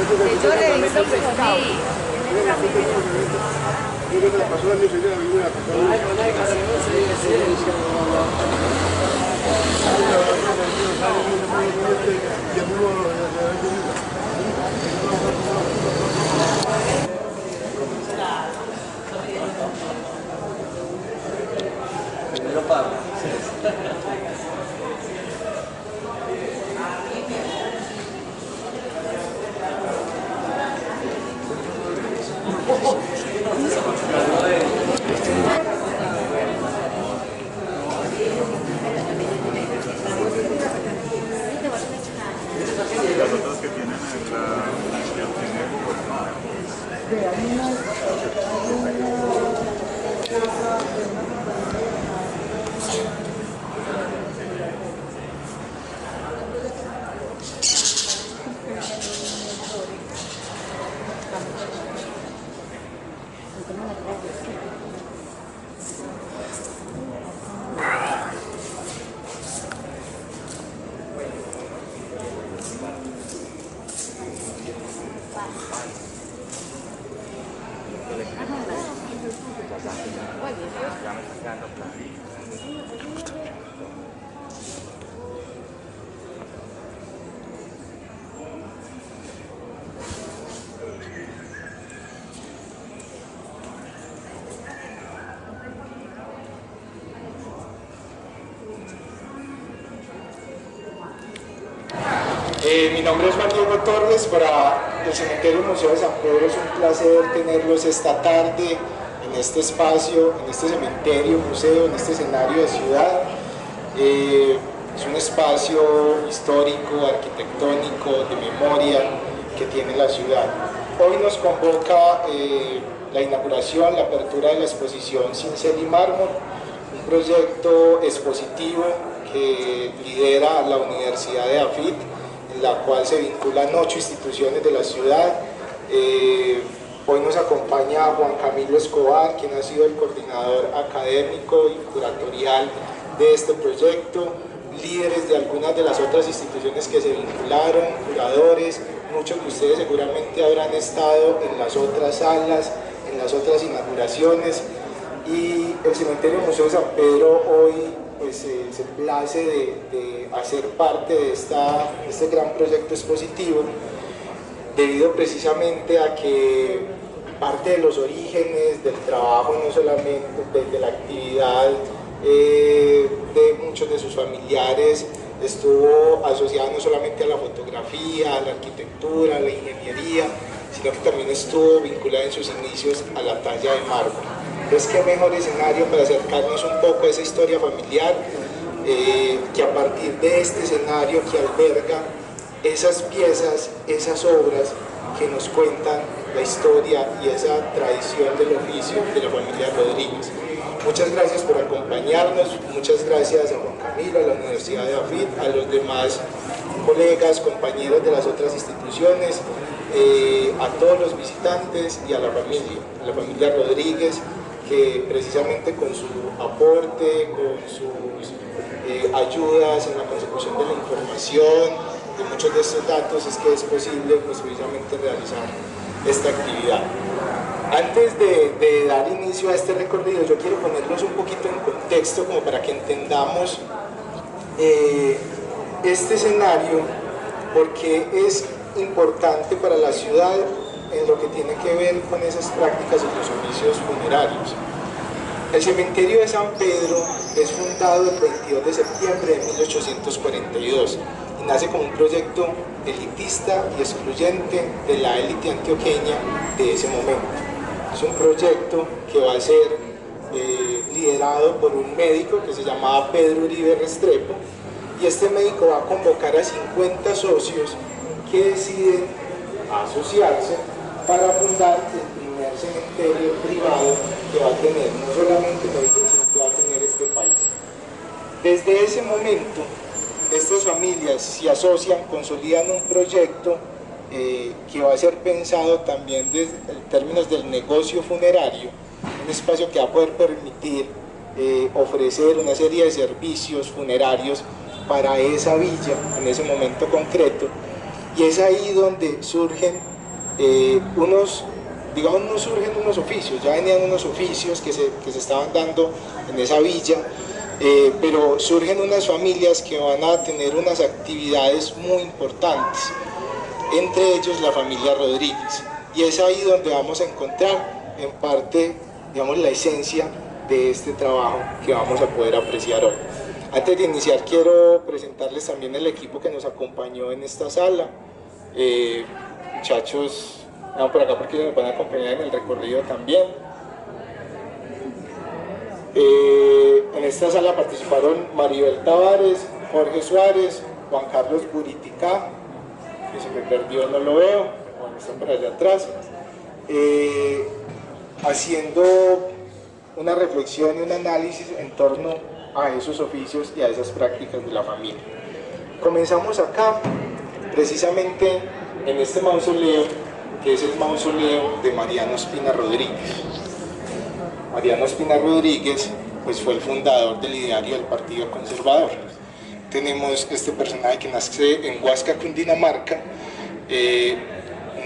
Yo le he visto que comí. Las otras que tienen en Mi nombre es Juan Diego Torres. Para el Cementerio Museo de San Pedro es un placer tenerlos esta tarde en este espacio, en este cementerio, museo, en este escenario de ciudad. Es un espacio histórico, arquitectónico, de memoria que tiene la ciudad. Hoy nos convoca la inauguración, la apertura de la exposición Cincel y Mármol, un proyecto expositivo que lidera la Universidad de AFIT, en la cual se vinculan 8 instituciones de la ciudad. Hoy nos acompaña Juan Camilo Escobar, quien ha sido el coordinador académico y curatorial de este proyecto, líderes de algunas de las otras instituciones que se vincularon, curadores, muchos de ustedes seguramente habrán estado en las otras salas, en las otras inauguraciones, y el Cementerio Museo de San Pedro hoy pues, se place de hacer parte de este gran proyecto expositivo, debido precisamente a que parte de los orígenes del trabajo, no solamente de la actividad de muchos de sus familiares, estuvo asociada no solamente a la fotografía, a la arquitectura, a la ingeniería, sino que también estuvo vinculada en sus inicios a la talla de mármol. Entonces, qué mejor escenario para acercarnos un poco a esa historia familiar, que a partir de este escenario que alberga esas piezas, esas obras que nos cuentan la historia y esa tradición del oficio de la familia Rodríguez. Muchas gracias por acompañarnos, muchas gracias a Juan Camilo, a la Universidad de AFIT, a los demás colegas, compañeros de las otras instituciones, a todos los visitantes y a la familia Rodríguez, que precisamente con su aporte, con sus ayudas en la consecución de la información, de muchos de estos datos, es que es posible pues, precisamente realizar esta actividad. Antes de dar inicio a este recorrido, yo quiero ponerlos un poquito en contexto como para que entendamos este escenario, porque es importante para la ciudad en lo que tiene que ver con esas prácticas y los oficios funerarios. El cementerio de San Pedro es fundado el 22 de septiembre de 1842 y nace como un proyecto elitista y excluyente de la élite antioqueña de ese momento. Es un proyecto que va a ser liderado por un médico que se llamaba Pedro Uribe Restrepo, y este médico va a convocar a 50 socios que deciden asociarse para fundar el primer cementerio privado que va a tener no solamente Medellín, sino que va a tener este país. Desde ese momento, estas familias se asocian, consolidan un proyecto que va a ser pensado también desde términos del negocio funerario, un espacio que va a poder permitir ofrecer una serie de servicios funerarios para esa villa en ese momento concreto, y es ahí donde surgen digamos, no surgen unos oficios, ya venían unos oficios que se estaban dando en esa villa, pero surgen unas familias que van a tener unas actividades muy importantes, entre ellos la familia Rodríguez, y es ahí donde vamos a encontrar en parte, digamos, la esencia de este trabajo que vamos a poder apreciar hoy. Antes de iniciar quiero presentarles también el equipo que nos acompañó en esta sala. Muchachos, van por acá porque nos van a acompañar en el recorrido también. En esta sala participaron Maribel Tavares, Jorge Suárez, Juan Carlos Buriticá, que se me perdió, no lo veo, bueno, están por allá atrás, haciendo una reflexión y un análisis en torno a esos oficios y a esas prácticas de la familia. Comenzamos acá, precisamente en este mausoleo, que es el mausoleo de Mariano Espina Rodríguez. Mariano Espina Rodríguez pues, fue el fundador del ideario del Partido Conservador. Tenemos este personaje que nace en Huasca, Cundinamarca.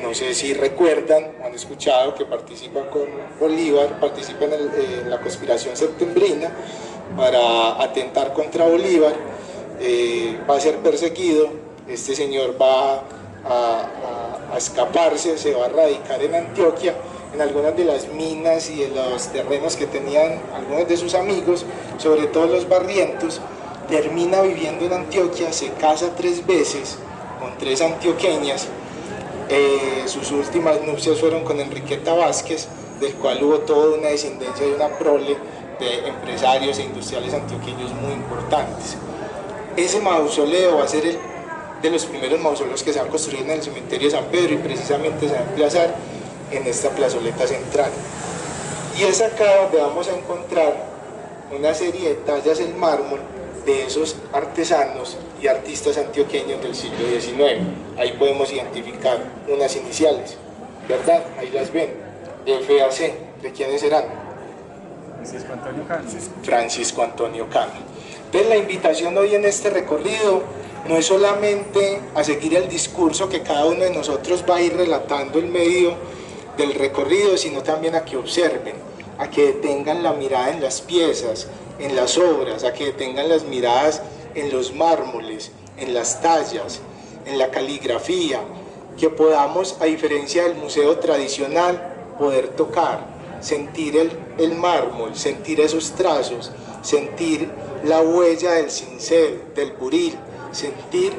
No sé si recuerdan o han escuchado que participa con Bolívar, participa en la conspiración septembrina para atentar contra Bolívar. Va a ser perseguido, este señor va a escaparse, se va a radicar en Antioquia, en algunas de las minas y de los terrenos que tenían algunos de sus amigos, sobre todo los barrientos. Termina viviendo en Antioquia, se casa 3 veces con 3 antioqueñas. Sus últimas nupcias fueron con Enriqueta Vázquez, del cual hubo toda una descendencia de una prole de empresarios e industriales antioqueños muy importantes. Ese mausoleo va a ser de los primeros mausoleos que se van a construir en el cementerio de San Pedro, y precisamente se va a emplazar en esta plazoleta central. Y es acá donde vamos a encontrar una serie de tallas en mármol de esos artesanos y artistas antioqueños del siglo XIX. Ahí podemos identificar unas iniciales, ¿verdad? Ahí las ven, FAC. ¿De quiénes serán? Francisco Antonio Cano. Francisco Antonio Cano. Entonces la invitación hoy en este recorrido no es solamente a seguir el discurso que cada uno de nosotros va a ir relatando en medio del recorrido, sino también a que observen, a que detengan la mirada en las piezas, en las obras, a que detengan las miradas en los mármoles, en las tallas, en la caligrafía, que podamos, a diferencia del museo tradicional, poder tocar, sentir el mármol, sentir esos trazos, sentir la huella del cincel, del buril, sentir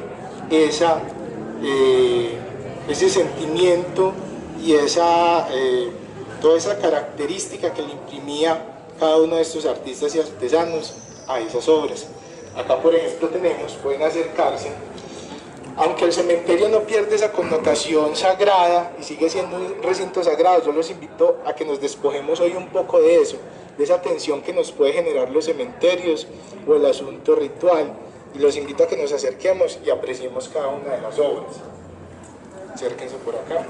ese sentimiento y toda esa característica que le imprimía cada uno de estos artistas y artesanos a esas obras. Acá, por ejemplo, pueden acercarse, aunque el cementerio no pierde esa connotación sagrada y sigue siendo un recinto sagrado, yo los invito a que nos despojemos hoy un poco de eso, de esa tensión que nos puede generar los cementerios o el asunto ritual, y los invito a que nos acerquemos y apreciemos cada una de las obras. Acérquense por acá.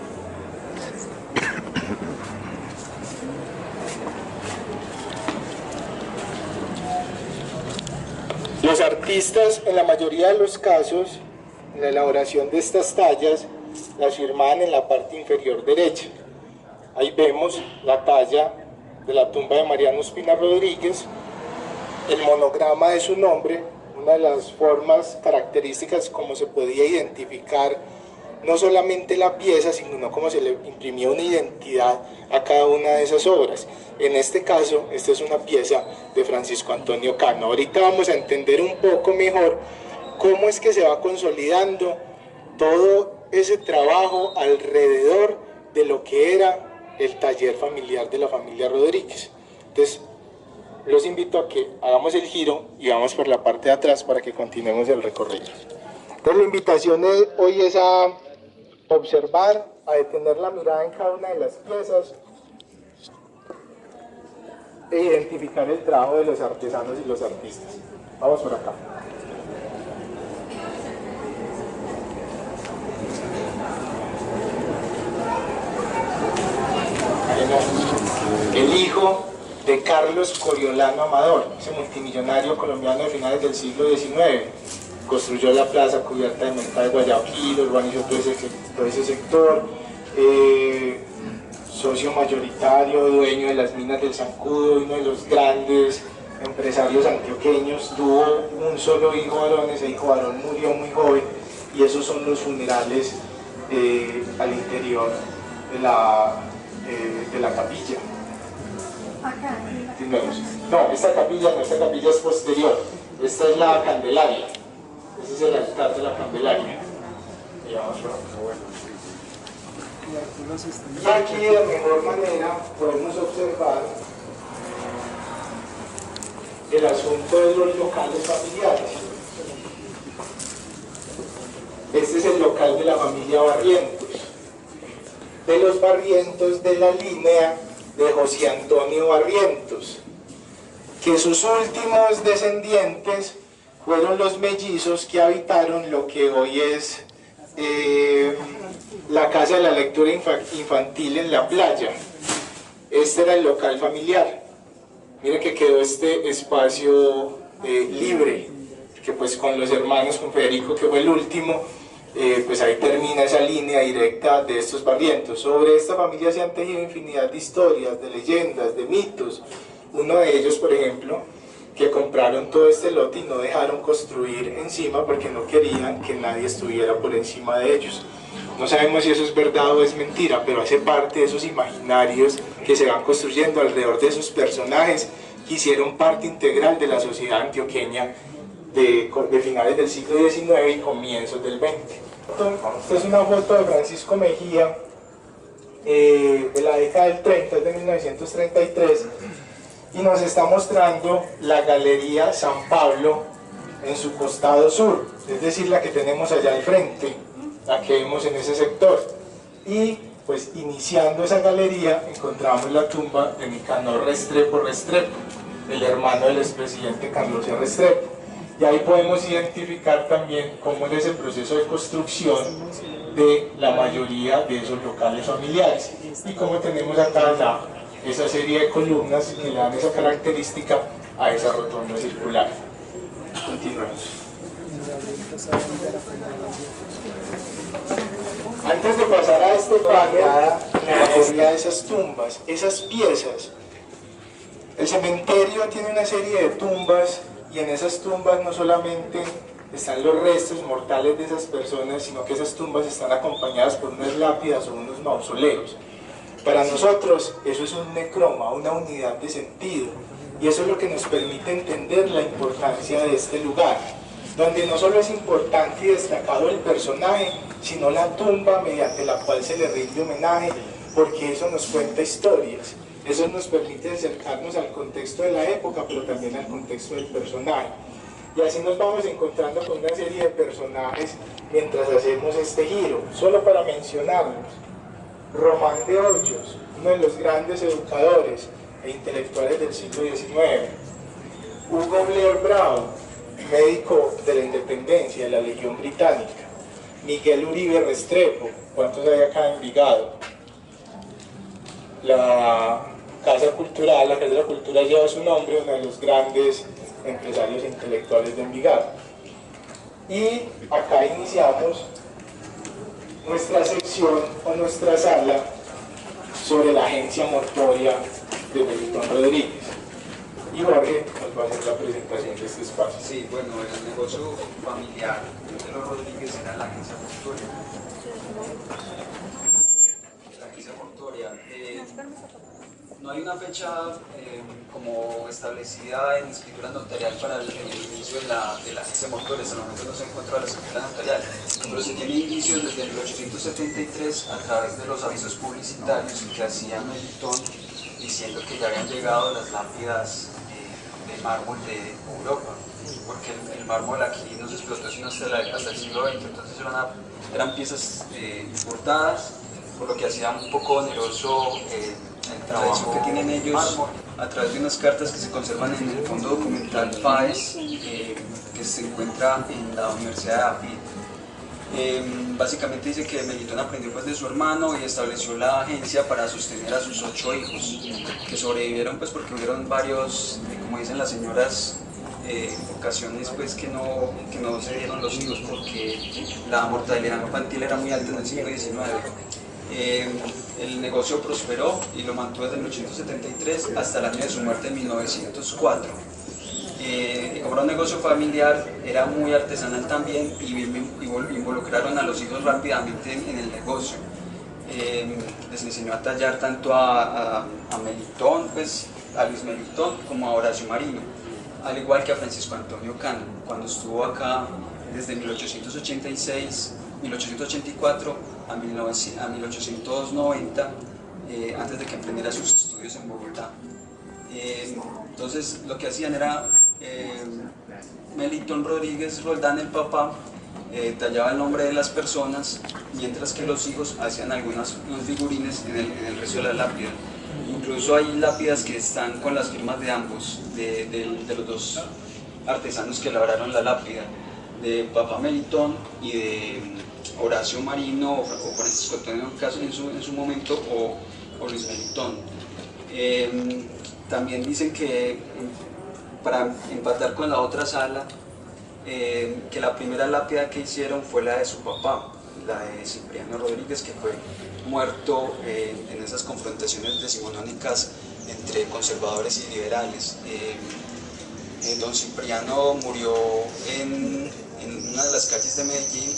Los artistas, en la mayoría de los casos, en la elaboración de estas tallas, las firmaban en la parte inferior derecha. Ahí vemos la talla de la tumba de Mariano Espina Rodríguez, el monograma de su nombre, una de las formas características como se podía identificar no solamente la pieza, sino como se le imprimía una identidad a cada una de esas obras. En este caso, esta es una pieza de Francisco Antonio Cano. Ahorita vamos a entender un poco mejor cómo es que se va consolidando todo ese trabajo alrededor de lo que era el taller familiar de la familia Rodríguez. Entonces, los invito a que hagamos el giro y vamos por la parte de atrás para que continuemos el recorrido. Entonces, la invitación hoy es a observar, a detener la mirada en cada una de las piezas e identificar el trabajo de los artesanos y los artistas. Vamos por acá. El hijo de Carlos Coriolano Amador, ese multimillonario colombiano de finales del siglo XIX, construyó la plaza cubierta de menta de Guayaquil, urbanizó todo ese sector, socio mayoritario, dueño de las minas del Zancudo, uno de los grandes empresarios antioqueños, tuvo un solo hijo varón, ese hijo varón murió muy joven, y esos son los funerales al interior de la capilla. No, esta capilla no, esta capilla es posterior, esta es la Candelaria, ese es el altar de la Candelaria. Y aquí de mejor manera podemos observar el asunto de los locales familiares. Este es el local de la familia Barrientos, de los Barrientos de la línea de José Antonio Barrientos, que sus últimos descendientes fueron los mellizos que habitaron lo que hoy es la Casa de la Lectura Infantil en la playa. Este era el local familiar. Miren que quedó este espacio libre, que pues con los hermanos, con Federico, que fue el último, pues ahí termina esa línea directa de estos Barrientos. Sobre esta familia se han tejido infinidad de historias, de leyendas, de mitos. Uno de ellos, por ejemplo, que compraron todo este lote y no dejaron construir encima porque no querían que nadie estuviera por encima de ellos. No sabemos si eso es verdad o es mentira, pero hace parte de esos imaginarios que se van construyendo alrededor de esos personajes que hicieron parte integral de la sociedad antioqueña de finales del siglo XIX y comienzos del XX. Esta es una foto de Francisco Mejía de la década del 30, de 1933, y nos está mostrando la Galería San Pablo en su costado sur, es decir, la que tenemos allá al frente, la que vemos en ese sector. Y pues iniciando esa galería encontramos la tumba de Nicanor Restrepo Restrepo, el hermano del expresidente Carlos C. Restrepo. Y ahí podemos identificar también cómo es ese proceso de construcción de la mayoría de esos locales familiares. Y cómo tenemos acá esa serie de columnas que le dan esa característica a esa rotonda circular. Continuamos. Antes de pasar a este plano, la mayoría de esas tumbas, esas piezas, el cementerio tiene una serie de tumbas, y en esas tumbas no solamente están los restos mortales de esas personas, sino que esas tumbas están acompañadas por unas lápidas o unos mausoleos. Para nosotros eso es un necroma, una unidad de sentido, y eso es lo que nos permite entender la importancia de este lugar, donde no solo es importante y destacado el personaje, sino la tumba mediante la cual se le rinde homenaje, porque eso nos cuenta historias. Eso nos permite acercarnos al contexto de la época, pero también al contexto del personaje. Y así nos vamos encontrando con una serie de personajes mientras hacemos este giro. Solo para mencionarlos: Román de Hoyos, uno de los grandes educadores e intelectuales del siglo XIX. Hugo Blair Brown, médico de la independencia, de la Legión Británica. Miguel Uribe Restrepo, ¿cuántos hay acá en Envigado? La Casa Cultural, la Casa de la Cultura lleva su nombre, uno de los grandes empresarios intelectuales de Envigado. Y acá iniciamos nuestra sección o nuestra sala sobre la agencia mortuoria de Melitón Rodríguez. Y Jorge nos va a hacer la presentación de este espacio. Sí, bueno, el negocio familiar de los Rodríguez era la agencia mortuoria. La agencia mortuoria. No hay una fecha como establecida en escritura notarial para el inicio de la agencia mortuoria. Hasta el momento no se encuentra la escritura notarial, pero se tiene indicios desde 1873 a través de los avisos publicitarios que hacía Melitón diciendo que ya habían llegado las lápidas de mármol de Europa, porque el mármol aquí no se explotó sino hasta el siglo XX, entonces eran piezas importadas, por lo que hacía un poco oneroso el trabajo que tienen ellos a través de unas cartas que se conservan en el fondo documental FAES, que se encuentra en la Universidad de David. Básicamente dice que Melitón aprendió pues de su hermano y estableció la agencia para sostener a sus 8 hijos, que sobrevivieron pues porque hubieron varios, como dicen las señoras, ocasiones pues que no se dieron los hijos porque la mortalidad infantil era muy alta en el siglo XIX. El negocio prosperó y lo mantuvo desde 1873 hasta el año de su muerte en 1904. Como era un negocio familiar, era muy artesanal también y involucraron a los hijos rápidamente en el negocio. Les enseñó a tallar tanto a Melitón, pues, a Luis Melitón, como a Horacio Marino, al igual que a Francisco Antonio Cano, cuando estuvo acá desde 1884 a 1890, antes de que emprendiera sus estudios en Bogotá. Entonces lo que hacían era, Melitón Rodríguez Roldán, el papá, tallaba el nombre de las personas, mientras que los hijos hacían unos figurines en el resto de la lápida. Incluso hay lápidas que están con las firmas de ambos, de los dos artesanos que labraron la lápida, de papá Melitón y de Horacio Marino o Francisco Antonio Caso en su momento, o Luis Melitón. También dicen que, para empatar con la otra sala, que la primera lápida que hicieron fue la de su papá, la de Cipriano Rodríguez, que fue muerto en esas confrontaciones decimonónicas entre conservadores y liberales. Don Cipriano murió en una de las calles de Medellín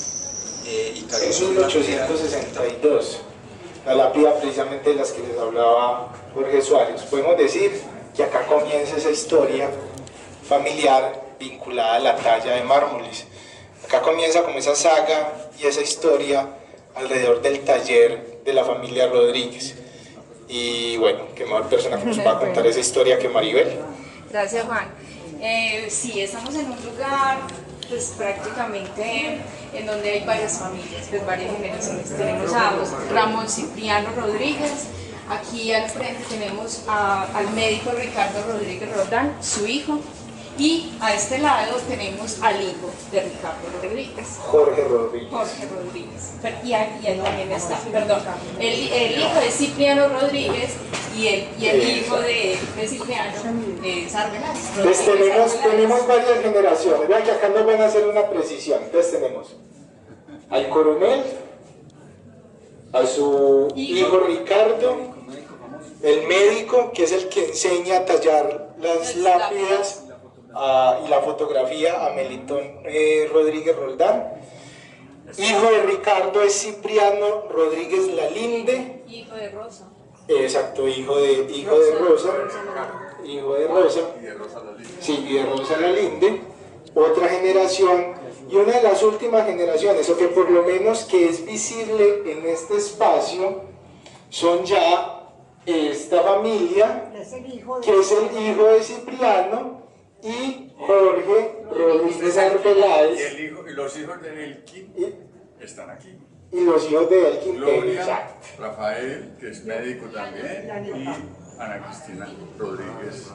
y cayó En sobre una piedra. 1862, la lápida precisamente de las que les hablaba Jorge Suárez. Podemos decir que acá comienza esa historia familiar vinculada a la talla de mármoles. Acá comienza como esa saga y esa historia alrededor del taller de la familia Rodríguez. Y bueno, qué mejor persona que nos va a contar esa historia que Maribel. Gracias, Juan. Sí, estamos en un lugar, pues prácticamente en donde hay varias familias, pues varias generaciones. Tenemos a Ramón Cipriano Rodríguez, aquí al frente tenemos al médico Ricardo Rodríguez Roldán, su hijo, y a este lado tenemos al hijo de Ricardo Rodríguez. Jorge Rodríguez. Jorge Rodríguez. Y ahí también está, perdón. El hijo de Cipriano Rodríguez y el hijo de Cipriano es Arbeláez. Entonces tenemos varias generaciones. Vean que acá nos van a hacer una precisión. Entonces tenemos al coronel, a su hijo Ricardo, el médico, que es el que enseña a tallar las lápidas y la fotografía, a Melitón Rodríguez Roldán. Hijo de Ricardo es Cipriano Rodríguez Lalinde. Hijo de Rosa. Exacto, hijo de Rosa. Hijo de Rosa. Sí, y de Rosa Lalinde. Otra generación. Y una de las últimas generaciones, o que por lo menos que es visible en este espacio, son ya esta familia, que es el hijo de Cipriano, y Jorge Rodríguez Arbeláez. Y los hijos de Elkin están aquí. Y los hijos de Elkin. Gloria, Rafael, que es médico también, y Ana Cristina Rodríguez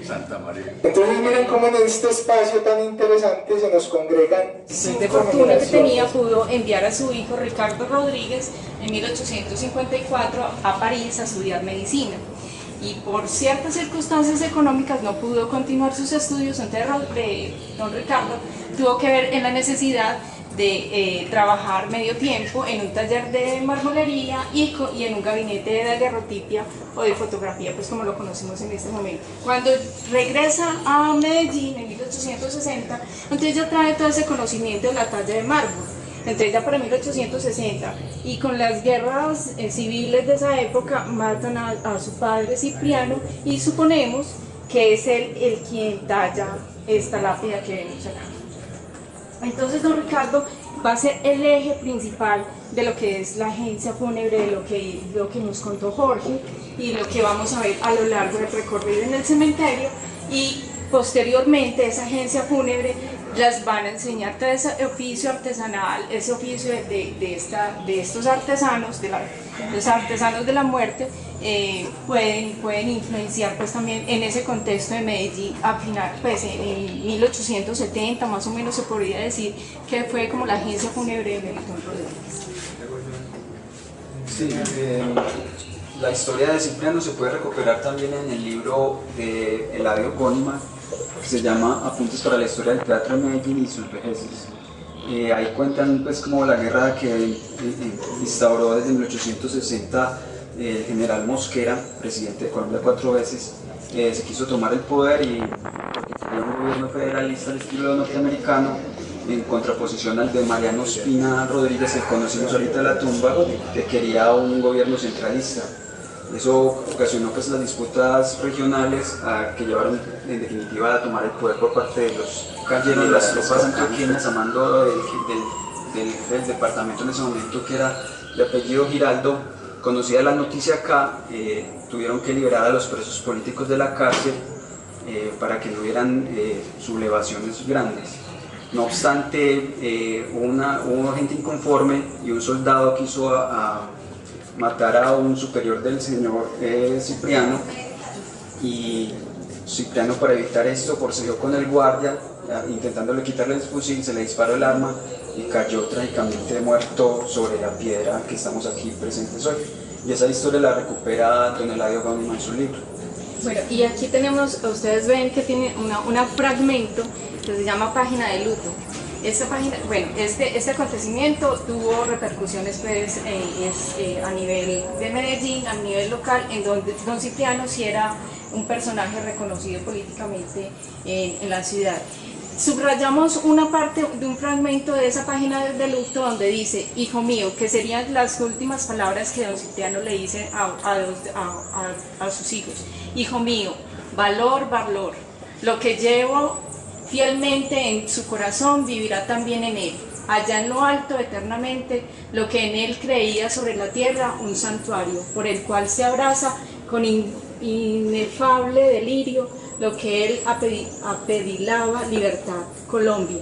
Santa María. Entonces miren cómo en este espacio tan interesante se nos congregan De fortuna que tenía, pudo enviar a su hijo Ricardo Rodríguez en 1854 a París a estudiar medicina. Y por ciertas circunstancias económicas no pudo continuar sus estudios, entonces don Ricardo tuvo que ver en la necesidad de trabajar medio tiempo en un taller de marmolería y en un gabinete de daguerrotipia o de fotografía, pues como lo conocemos en este momento. Cuando regresa a Medellín en 1860, entonces ya trae todo ese conocimiento de la talla de mármol. Entonces ya para 1860, y con las guerras civiles de esa época, matan a su padre Cipriano, y suponemos que es él quien talla esta lápida que vemos acá. Entonces don Ricardo va a ser el eje principal de lo que es la agencia fúnebre, de lo que nos contó Jorge, y lo que vamos a ver a lo largo del recorrido en el cementerio, y posteriormente esa agencia fúnebre las van a enseñar todo ese oficio artesanal, ese oficio de estos artesanos, los artesanos de la muerte, pueden influenciar pues también en ese contexto de Medellín a final, pues en 1870 más o menos se podría decir que fue como la agencia fúnebre de Melitón Rodríguez. Sí, la historia de Cipriano se puede recuperar también en el libro de Eladio Gónima, que se llama Apuntes para la historia del teatro de Medellín y sus vejeces. Ahí cuentan pues como la guerra que instauró desde 1860 el general Mosquera, presidente de Colombia 4 veces. Se quiso tomar el poder y porque quería un gobierno federalista al estilo norteamericano, en contraposición al de Mariano Ospina Rodríguez, que conocimos ahorita de la tumba, que quería un gobierno centralista. Eso ocasionó pues las disputas regionales que llevaron en definitiva a tomar el poder por parte de los cayeron las tropas antioqueñas a mando del departamento en ese momento, que era de apellido Giraldo. Conocida la noticia acá, tuvieron que liberar a los presos políticos de la cárcel para que no hubieran sublevaciones grandes. No obstante, hubo gente inconforme y un soldado quiso matar a un superior del señor Cipriano, y Cipriano, para evitar esto, procedió con el guardia intentándole quitarle el fusil, se le disparó el arma y cayó trágicamente muerto sobre la piedra que estamos aquí presentes hoy. Y esa historia la recupera don Eladio Gaunima en su libro. Bueno, y aquí tenemos, ustedes ven que tiene un fragmento que se llama Página de Luto. Esta página, bueno, este acontecimiento tuvo repercusiones pues, a nivel de Medellín, a nivel local, en donde don Cipriano sí era un personaje reconocido políticamente en la ciudad. Subrayamos una parte de un fragmento de esa página de luto donde dice: hijo mío, que serían las últimas palabras que don Cipriano le dice a sus hijos. Hijo mío, valor, valor, lo que llevo fielmente en su corazón vivirá también en él, allá en lo alto eternamente, lo que en él creía sobre la tierra, un santuario, por el cual se abraza con inefable delirio lo que él apedilaba, libertad, Colombia.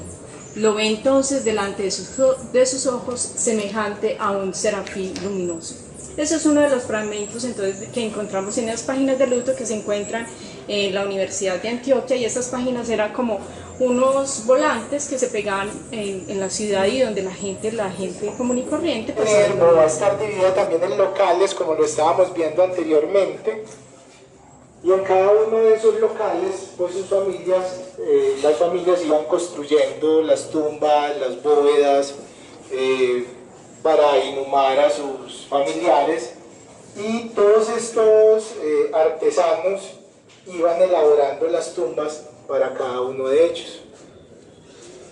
Lo ve entonces delante de sus ojos semejante a un serafín luminoso. Ese es uno de los fragmentos entonces que encontramos en las páginas de luto que se encuentran en la Universidad de Antioquia, y estas páginas eran como unos volantes que se pegaban en la ciudad y donde la gente común y corriente pues, va a estar dividida también en locales, como lo estábamos viendo anteriormente, y en cada uno de esos locales pues sus familias, las familias iban construyendo las tumbas, las bóvedas para inhumar a sus familiares, y todos estos artesanos iban elaborando las tumbas para cada uno de ellos.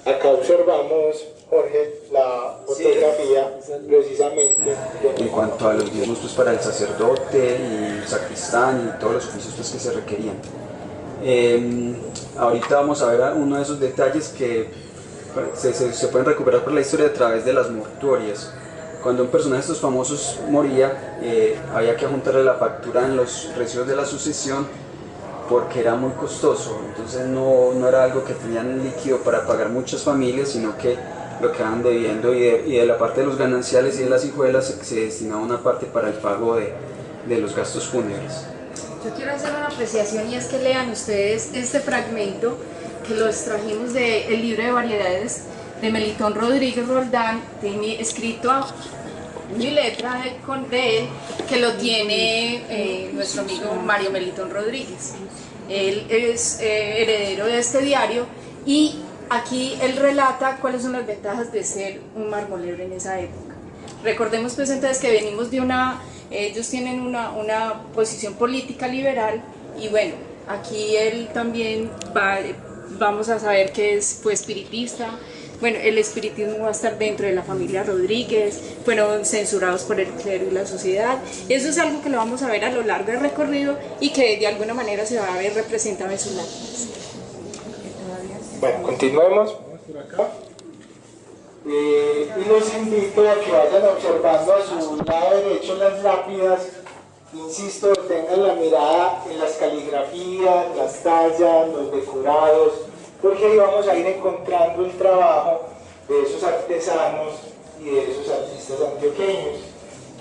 Acá observamos, Jorge, la fotografía precisamente. En cuanto a los diezmos pues, para el sacerdote y el sacristán y todos los oficios pues, que se requerían. Ahorita vamos a ver uno de esos detalles que se pueden recuperar por la historia a través de las mortuorias. Cuando un personaje de estos famosos moría, había que juntarle la factura en los recibos de la sucesión, porque era muy costoso. Entonces no era algo que tenían líquido para pagar muchas familias, sino que lo quedaban debiendo, y de la parte de los gananciales y de las hijuelas se destinaba una parte para el pago de los gastos fúnebres. Yo quiero hacer una apreciación, y es que lean ustedes este fragmento que lo extrajimos del libro de variedades de Melitón Rodríguez Roldán, escrito a mi letra de él, que lo tiene nuestro amigo Mario Melitón Rodríguez. Él es heredero de este diario, y aquí él relata cuáles son las ventajas de ser un marmolero en esa época. Recordemos pues entonces que venimos de ellos tienen una posición política liberal, y bueno, aquí él también vamos a saber que es pues espiritista. Bueno, el espiritismo va a estar dentro de la familia Rodríguez, fueron censurados por el clero y la sociedad. Eso es algo que lo vamos a ver a lo largo del recorrido y que de alguna manera se va a ver representado en sus lápidas. Bueno, continuemos. Y los invito a que vayan observando a su lado derecho las lápidas. Insisto, tengan la mirada en las caligrafías, las tallas, los decorados, porque ahí vamos a ir encontrando el trabajo de esos artesanos y de esos artistas antioqueños,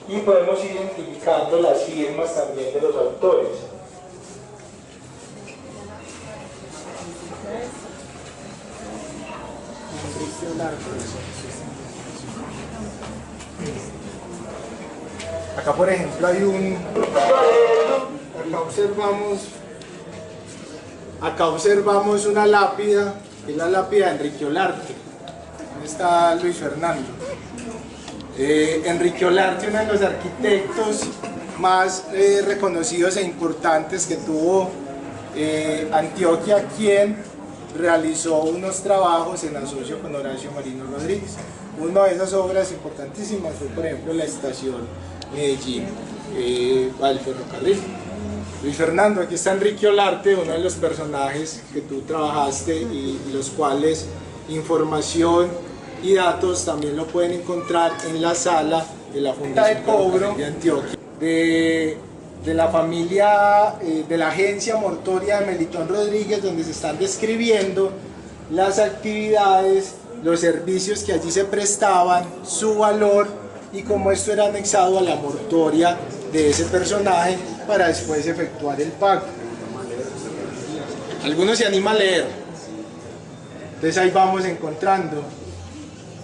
y podemos ir identificando las firmas también de los autores. Acá por ejemplo hay acá observamos una lápida, que es la lápida de Enrique Olarte. está Luis Fernando. Enrique Olarte, uno de los arquitectos más reconocidos e importantes que tuvo Antioquia, quien realizó unos trabajos en asocio con Horacio Marino Rodríguez. Una de esas obras importantísimas fue, por ejemplo, la estación Medellín, al ferrocarril. Luis Fernando, aquí está Enrique Olarte, uno de los personajes que tú trabajaste y los cuales información y datos también lo pueden encontrar en la sala de la Fundación de Cobro de Antioquia. De la familia, de la agencia mortuoria de Melitón Rodríguez, donde se están describiendo las actividades, los servicios que allí se prestaban, su valor y cómo esto era anexado a la mortuoria de ese personaje para después efectuar el pago. ¿Alguno se anima a leer? Entonces ahí vamos encontrando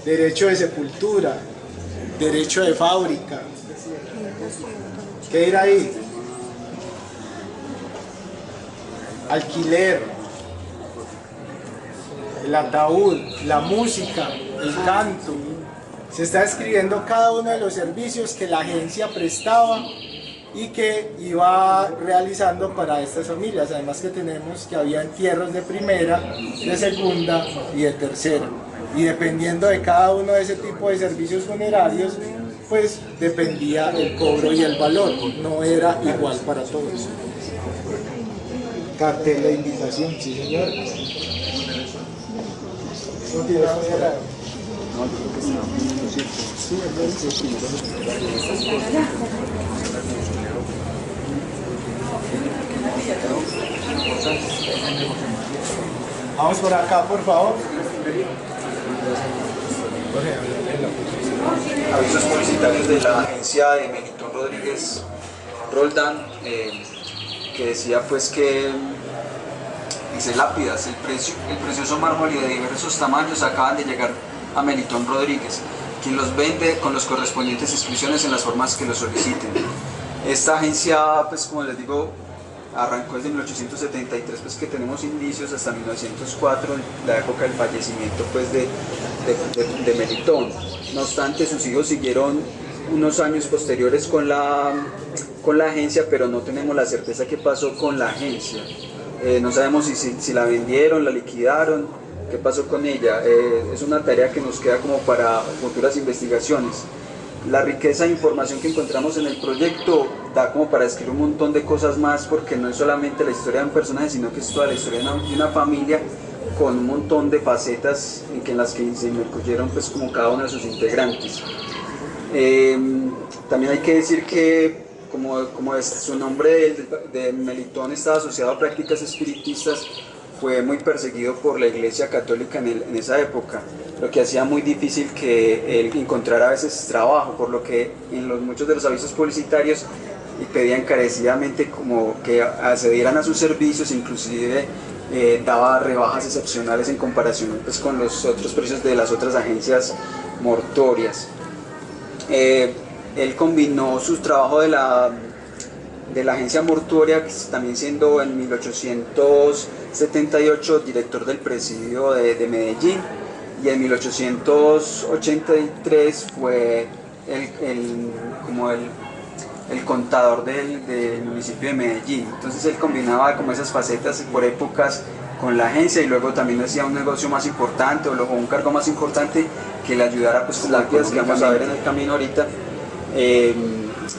derecho de sepultura, derecho de fábrica. ¿Qué era ahí? Alquiler, el ataúd, la música, el canto. Se está describiendo cada uno de los servicios que la agencia prestaba y que iba realizando para estas familias. Además que tenemos que había entierros de primera, de segunda y de tercera. Y dependiendo de cada uno de ese tipo de servicios funerarios, pues dependía el cobro y el valor, no era igual para todos. Cartel de invitación, sí señor. ¿No tiene nada de raro? Vamos por acá, por favor. Avisos publicitarios de la agencia de Melitón Rodríguez Roldán, que decía pues que dice lápidas, el precioso mármol y de diversos tamaños acaban de llegar a Melitón Rodríguez, quien los vende con las correspondientes inscripciones en las formas que lo soliciten. Esta agencia, pues como les digo, arrancó desde 1873, pues que tenemos indicios hasta 1904, la época del fallecimiento pues de Melitón. No obstante, sus hijos siguieron unos años posteriores con la agencia, pero no tenemos la certeza qué pasó con la agencia. No sabemos si la vendieron, la liquidaron, qué pasó con ella. Es una tarea que nos queda como para futuras investigaciones. La riqueza de información que encontramos en el proyecto da como para escribir un montón de cosas más, porque no es solamente la historia de un personaje, sino que es toda la historia de una familia con un montón de facetas en las que se incluyeron pues como cada uno de sus integrantes. También hay que decir que como su nombre de Melitón estaba asociado a prácticas espiritistas, fue muy perseguido por la Iglesia Católica en esa época, lo que hacía muy difícil que él encontrara a veces trabajo, por lo que en muchos de los avisos publicitarios pedía encarecidamente como que accedieran a sus servicios, inclusive daba rebajas excepcionales en comparación pues, con los otros precios de las otras agencias mortuorias. Él combinó su trabajo de la agencia mortuoria, también siendo en 1878 director del presidio de Medellín, y en 1883 fue el contador del municipio de Medellín. Entonces él combinaba como esas facetas por épocas con la agencia, y luego también hacía un negocio más importante o un cargo más importante que le ayudara pues con las actividades que vamos a ver en el camino ahorita.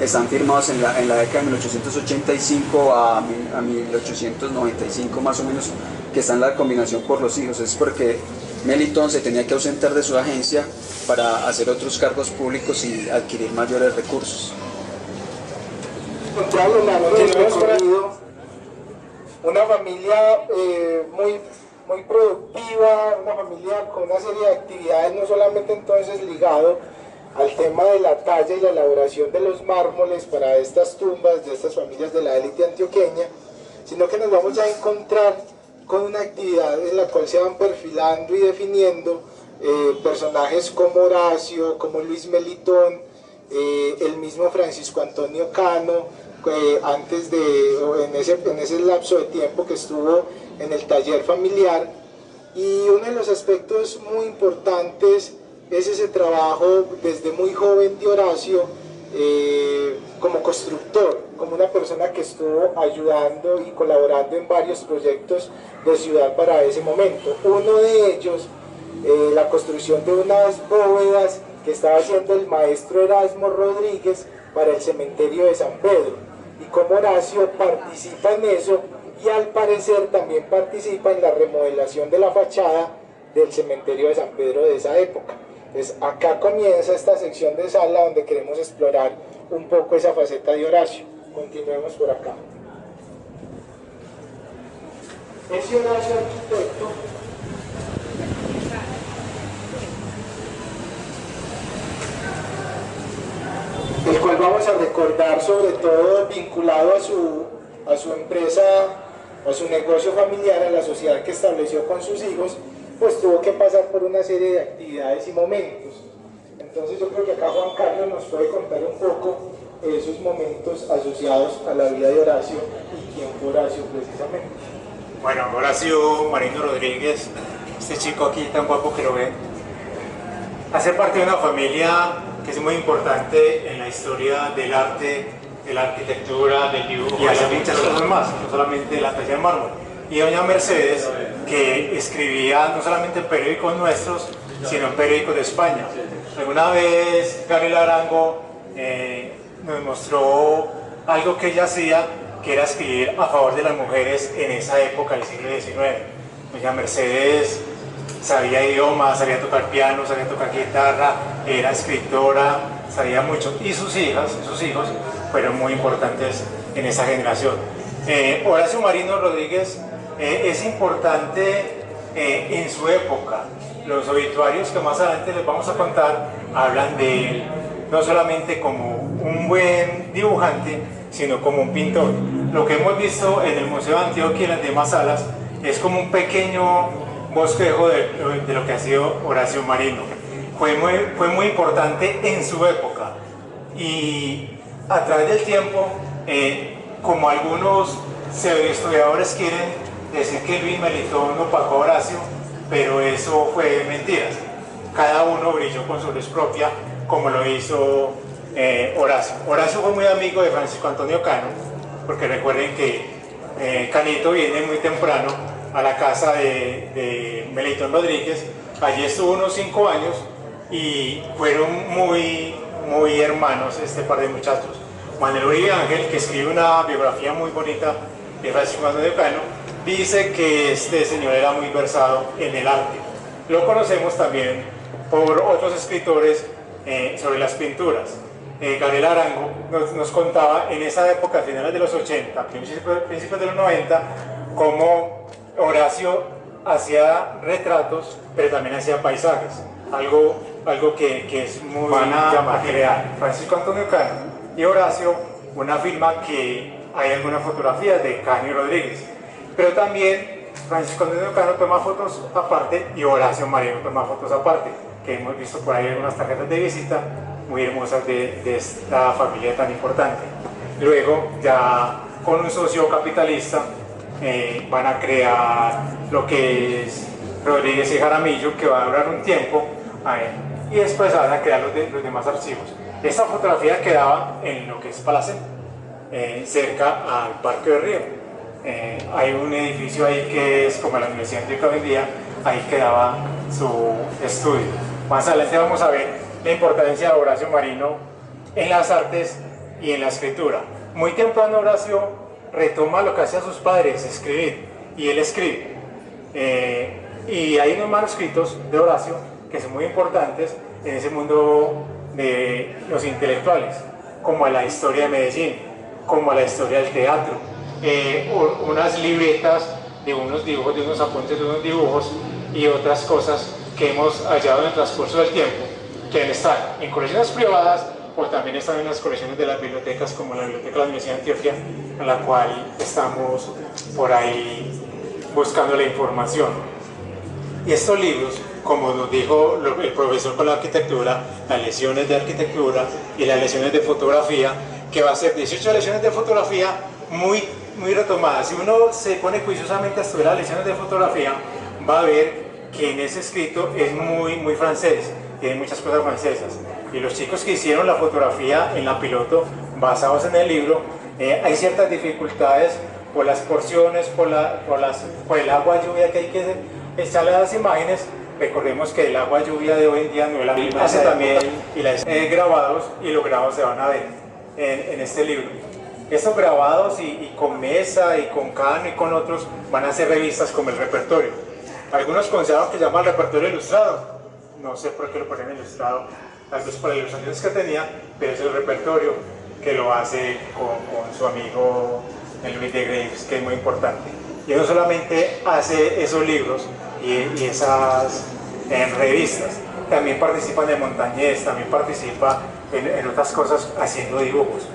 Están firmados en la década de 1885 a 1895 más o menos, que está en la combinación por los hijos. Es porque Melitón se tenía que ausentar de su agencia para hacer otros cargos públicos y adquirir mayores recursos. Una familia muy productiva, una familia con una serie de actividades, no solamente entonces ligado al tema de la talla y la elaboración de los mármoles para estas tumbas de estas familias de la élite antioqueña, sino que nos vamos a encontrar con una actividad en la cual se van perfilando y definiendo personajes como Horacio, como Luis Melitón, el mismo Francisco Antonio Cano, en ese lapso de tiempo que estuvo en el taller familiar, Y uno de los aspectos muy importantes es ese trabajo desde muy joven de Horacio como constructor, como una persona que estuvo ayudando y colaborando en varios proyectos de ciudad para ese momento. Uno de ellos, la construcción de unas bóvedas que estaba haciendo el maestro Erasmo Rodríguez para el cementerio de San Pedro, y como Horacio participa en eso y al parecer también participa en la remodelación de la fachada del cementerio de San Pedro de esa época. Entonces acá comienza esta sección de sala donde queremos explorar un poco esa faceta de Horacio. Continuemos por acá. Ese Horacio arquitecto el cual vamos a recordar sobre todo vinculado a su empresa, a su negocio familiar, a la sociedad que estableció con sus hijos, pues tuvo que pasar por una serie de actividades y momentos. Entonces yo creo que acá Juan Carlos nos puede contar un poco esos momentos asociados a la vida de Horacio y quién fue Horacio precisamente. Bueno, Horacio Marino Rodríguez, este chico aquí tan guapo que lo ven, hace parte de una familia que es muy importante en la historia del arte, de la arquitectura, del dibujo y hace muchas cosas más, no solamente la talla de mármol. Y doña Mercedes, que escribía no solamente en periódicos nuestros, sino en periódicos de España. Alguna vez Gabriel Arango nos mostró algo que ella hacía, que era escribir a favor de las mujeres en esa época del siglo XIX. Doña Mercedes sabía idiomas, sabía tocar piano, sabía tocar guitarra, era escritora, sabía mucho, y sus hijos fueron muy importantes en esa generación. Horacio Marino Rodríguez es importante en su época. Los obituarios que más adelante les vamos a contar hablan de él no solamente como un buen dibujante, sino como un pintor. Lo que hemos visto en el Museo de Antioquia y en las demás salas es como un pequeño bosquejo de lo que ha sido Horacio Marino. Fue muy importante en su época, y a través del tiempo, como algunos pseudohistoriadores quieren decir que Luis Melitón opacó a Horacio, pero eso fue mentiras. Cada uno brilló con su luz propia, como lo hizo Horacio. Horacio fue muy amigo de Francisco Antonio Cano, porque recuerden que Canito viene muy temprano a la casa de Melitón Rodríguez. Allí estuvo unos 5 años y fueron muy hermanos este par de muchachos. Manuel Uribe Ángel, que escribe una biografía muy bonita de Francisco Antonio Cano, dice que este señor era muy versado en el arte. Lo conocemos también por otros escritores sobre las pinturas. Gabriel Arango nos contaba en esa época, a finales de los 80, principios de los 90, cómo Horacio hacía retratos, pero también hacía paisajes, algo que es muy llamativo. Francisco Antonio Cano y Horacio, una firma que hay algunas fotografías de Cano y Rodríguez, pero también Francisco Antonio Cano toma fotos aparte y Horacio Marino toma fotos aparte, que hemos visto por ahí algunas tarjetas de visita muy hermosas de esta familia tan importante. Luego, ya con un socio capitalista, van a crear lo que es Rodríguez y Jaramillo, que va a durar un tiempo, y después van a crear los demás archivos. Esta fotografía quedaba en lo que es Palacén, cerca al Parque del Río. Hay un edificio ahí que es como la Universidad Antioquia hoy en día, ahí quedaba su estudio. Más adelante vamos a ver la importancia de Horacio Marino en las artes y en la escritura. Muy temprano Horacio retoma lo que hacían sus padres, escribir, y él escribe. Y hay unos manuscritos de Horacio que son muy importantes en ese mundo de los intelectuales, como la historia de Medellín, como la historia del teatro, unas libretas de unos dibujos, de unos apuntes de unos dibujos y otras cosas que hemos hallado en el transcurso del tiempo, que están en colecciones privadas o también están en las colecciones de las bibliotecas, como la Biblioteca de la Universidad de Antioquia, en la cual estamos por ahí buscando la información. Y estos libros, como nos dijo el profesor con la arquitectura, las lecciones de arquitectura y las lecciones de fotografía, que va a ser 18 lecciones de fotografía muy retomadas. Si uno se pone juiciosamente a estudiar las lecciones de fotografía, va a ver que en ese escrito es muy francés, tiene muchas cosas francesas. Y los chicos que hicieron la fotografía en la piloto, basados en el libro, hay ciertas dificultades por las porciones, por el agua lluvia que hay que echarle a las imágenes. Recordemos que el agua lluvia de hoy en día no es la misma. Hace también grabados, y los grabados se van a ver en este libro. Estos grabados y con Mesa y con Cano y con otros van a ser revistas como el repertorio. Algunos consideran que se llama el repertorio ilustrado. No sé por qué lo ponen ilustrado, tal vez por las ilustraciones que tenía, pero es el repertorio que lo hace con su amigo Luis de Graves, que es muy importante. Y no solamente hace esos libros y esas revistas, también participa en el Montañés, también participa en otras cosas haciendo dibujos,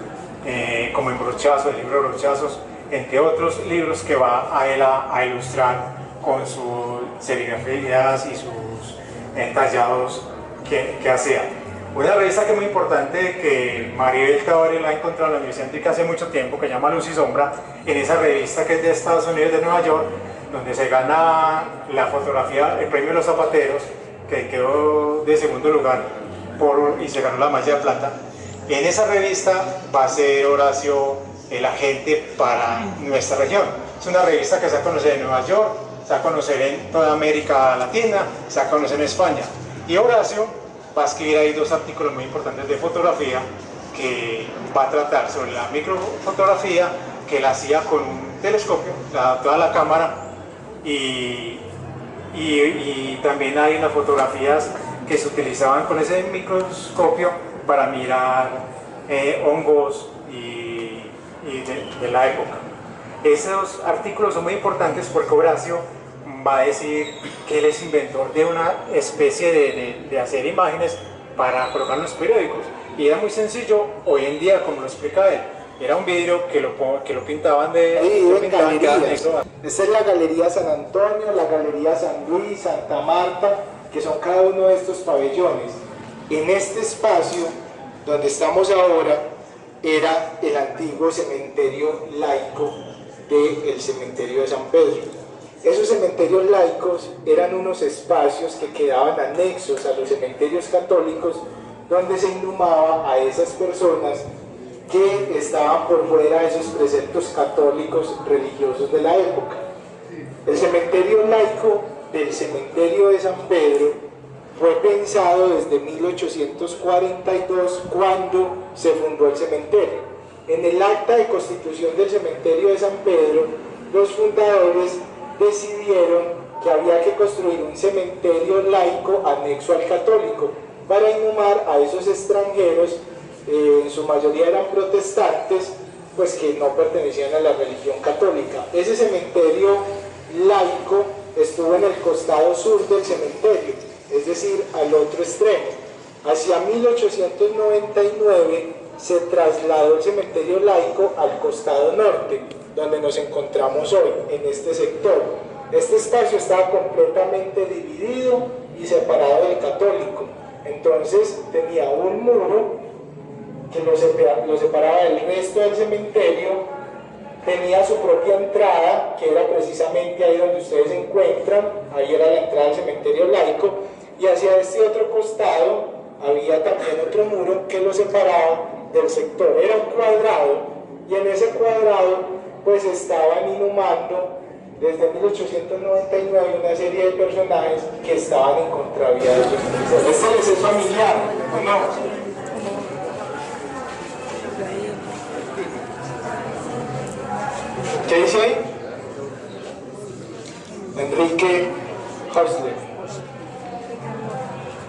como en Brochazos, el libro Brochazos, entre otros libros que va a él a ilustrar con sus serigrafías y sus tallados que hacía. Una revista que es muy importante, que Maribel Tavares la ha encontrado en la Universidad Antica hace mucho tiempo, que se llama Luz y Sombra. En esa revista, que es de Estados Unidos, de Nueva York, donde se gana la fotografía, el premio de los zapateros, que quedó de segundo lugar y se ganó la medalla de plata. En esa revista va a ser Horacio el agente para nuestra región. Es una revista que se va a conocer en Nueva York, se va a conocer en toda América Latina, se va a conocer en España. Y Horacio va a escribir ahí 2 artículos muy importantes de fotografía, que va a tratar sobre la microfotografía, que la hacía con un telescopio, toda la cámara, y también hay unas fotografías que se utilizaban con ese microscopio para mirar hongos de la época. Esos artículos son muy importantes porque Horacio va a decir que él es inventor de una especie de hacer imágenes para colocar en los periódicos. Y era muy sencillo hoy en día, como lo explica él. Era un vidrio que lo pintaban en galerías. Esta es la Galería San Antonio, la Galería San Luis, Santa Marta, que son cada uno de estos pabellones. En este espacio donde estamos ahora era el antiguo cementerio laico del cementerio de San Pedro. Esos cementerios laicos eran unos espacios que quedaban anexos a los cementerios católicos, donde se inhumaba a esas personas que estaban por fuera de esos preceptos católicos religiosos de la época. El cementerio laico del cementerio de San Pedro fue pensado desde 1842, cuando se fundó el cementerio. En el acta de constitución del cementerio de San Pedro, los fundadores decidieron que había que construir un cementerio laico anexo al católico para inhumar a esos extranjeros, en su mayoría eran protestantes, pues que no pertenecían a la religión católica. Ese cementerio laico estuvo en el costado sur del cementerio, es decir, al otro extremo. Hacia 1899 se trasladó el cementerio laico al costado norte, donde nos encontramos hoy, en este sector. Este espacio estaba completamente dividido y separado del católico. Entonces tenía un muro que lo separaba del resto del cementerio, tenía su propia entrada, que era precisamente ahí donde ustedes se encuentran, ahí era la entrada del cementerio laico, y hacia este otro costado había también otro muro que lo separaba del sector. Era un cuadrado, y en ese cuadrado pues estaban inhumando desde 1899 una serie de personajes que estaban en contravía de ellos. ¿Este les es familiar o no? ¿Qué dice ahí? Enrique Hausler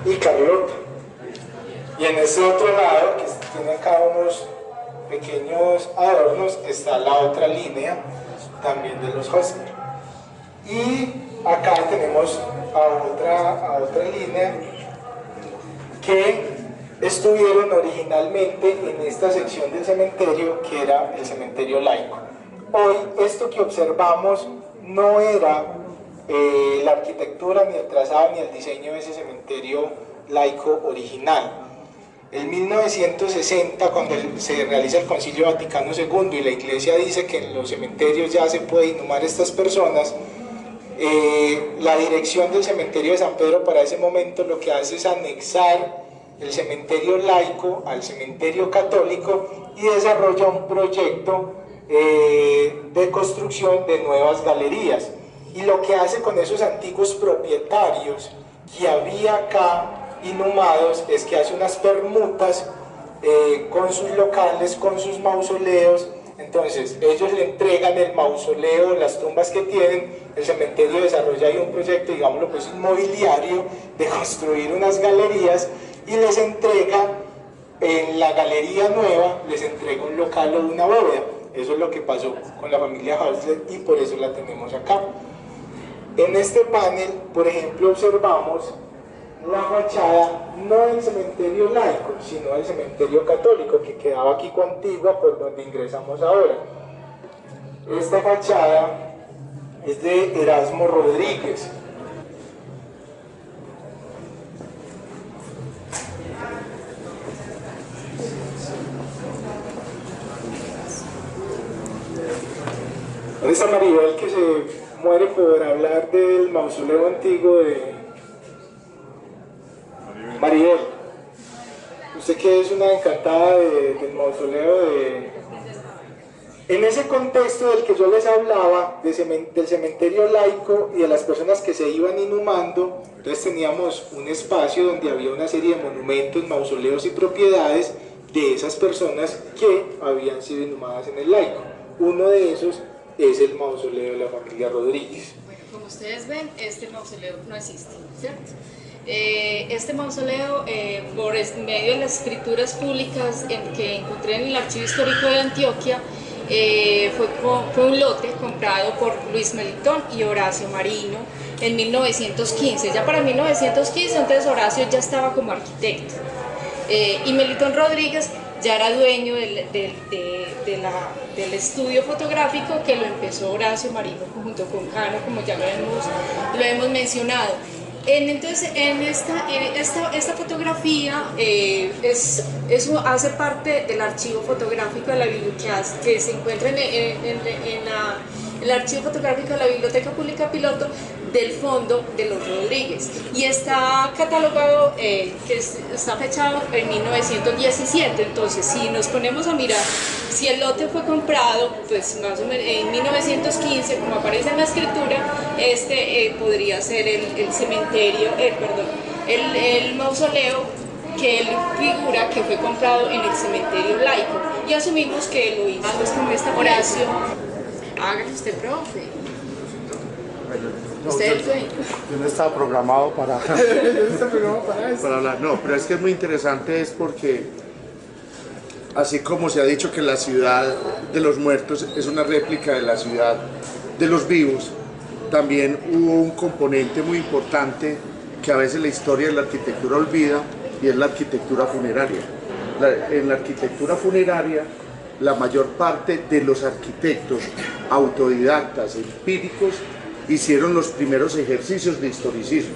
y Carlota. Y en ese otro lado, que tiene acá unos pequeños adornos, está la otra línea también de los Hausler. Y acá tenemos a otra línea que estuvieron originalmente en esta sección del cementerio, que era el cementerio laico. Hoy esto que observamos no era la arquitectura, ni el trazado, ni el diseño de ese cementerio laico original. En 1960, cuando se realiza el Concilio Vaticano II y la Iglesia dice que en los cementerios ya se puede inhumar a estas personas, La dirección del cementerio de San Pedro para ese momento lo que hace es anexar el cementerio laico al cementerio católico y desarrolla un proyecto de construcción de nuevas galerías. Y lo que hace con esos antiguos propietarios que había acá inhumados es que hace unas permutas con sus locales, con sus mausoleos. Entonces ellos le entregan el mausoleo, las tumbas que tienen, el cementerio desarrolla ahí un proyecto, digámoslo pues inmobiliario, de construir unas galerías y les entrega en la galería nueva, les entrega un local o una bóveda. Eso es lo que pasó con la familia Halsted y por eso la tenemos acá. En este panel, por ejemplo, observamos la fachada no del cementerio laico, sino del cementerio católico que quedaba aquí con Antigua, por donde ingresamos ahora. Esta fachada es de Erasmo Rodríguez. ¿Dónde está Maribel, que se muere por hablar del mausoleo antiguo de Maribel? Usted que es una encantada del mausoleo de... En ese contexto del que yo les hablaba, del cementerio laico y de las personas que se iban inhumando, entonces teníamos un espacio donde había una serie de monumentos, mausoleos y propiedades de esas personas que habían sido inhumadas en el laico. Uno de esos es el mausoleo de la familia Rodríguez. Bueno, como ustedes ven, este mausoleo no existe, ¿cierto? Este mausoleo, por medio de las escrituras públicas que encontré en el Archivo Histórico de Antioquia, fue un lote comprado por Luis Melitón y Horacio Marino en 1915. Ya para 1915, entonces Horacio ya estaba como arquitecto y Melitón Rodríguez ya era dueño del estudio fotográfico que lo empezó Horacio Marino junto con Cano, como ya lo hemos mencionado. Entonces, en esta fotografía, eso hace parte del archivo fotográfico de la biblioteca que se encuentra en el archivo fotográfico de la Biblioteca Pública Piloto del Fondo de los Rodríguez, y está catalogado, está fechado en 1917. Entonces, si nos ponemos a mirar, si el lote fue comprado pues más o menos en 1915, como aparece en la escritura, podría ser el cementerio, el mausoleo que él figura que fue comprado en el cementerio laico, y asumimos que lo hizo con esta Horacio. Hágale usted, profe. Yo no estaba programado para, para hablar. No, pero es que es muy interesante, es porque así como se ha dicho que la ciudad de los muertos es una réplica de la ciudad de los vivos, también hubo un componente muy importante que a veces la historia de la arquitectura olvida, y es la arquitectura funeraria. En la arquitectura funeraria, la mayor parte de los arquitectos autodidactas, empíricos, hicieron los primeros ejercicios de historicismo.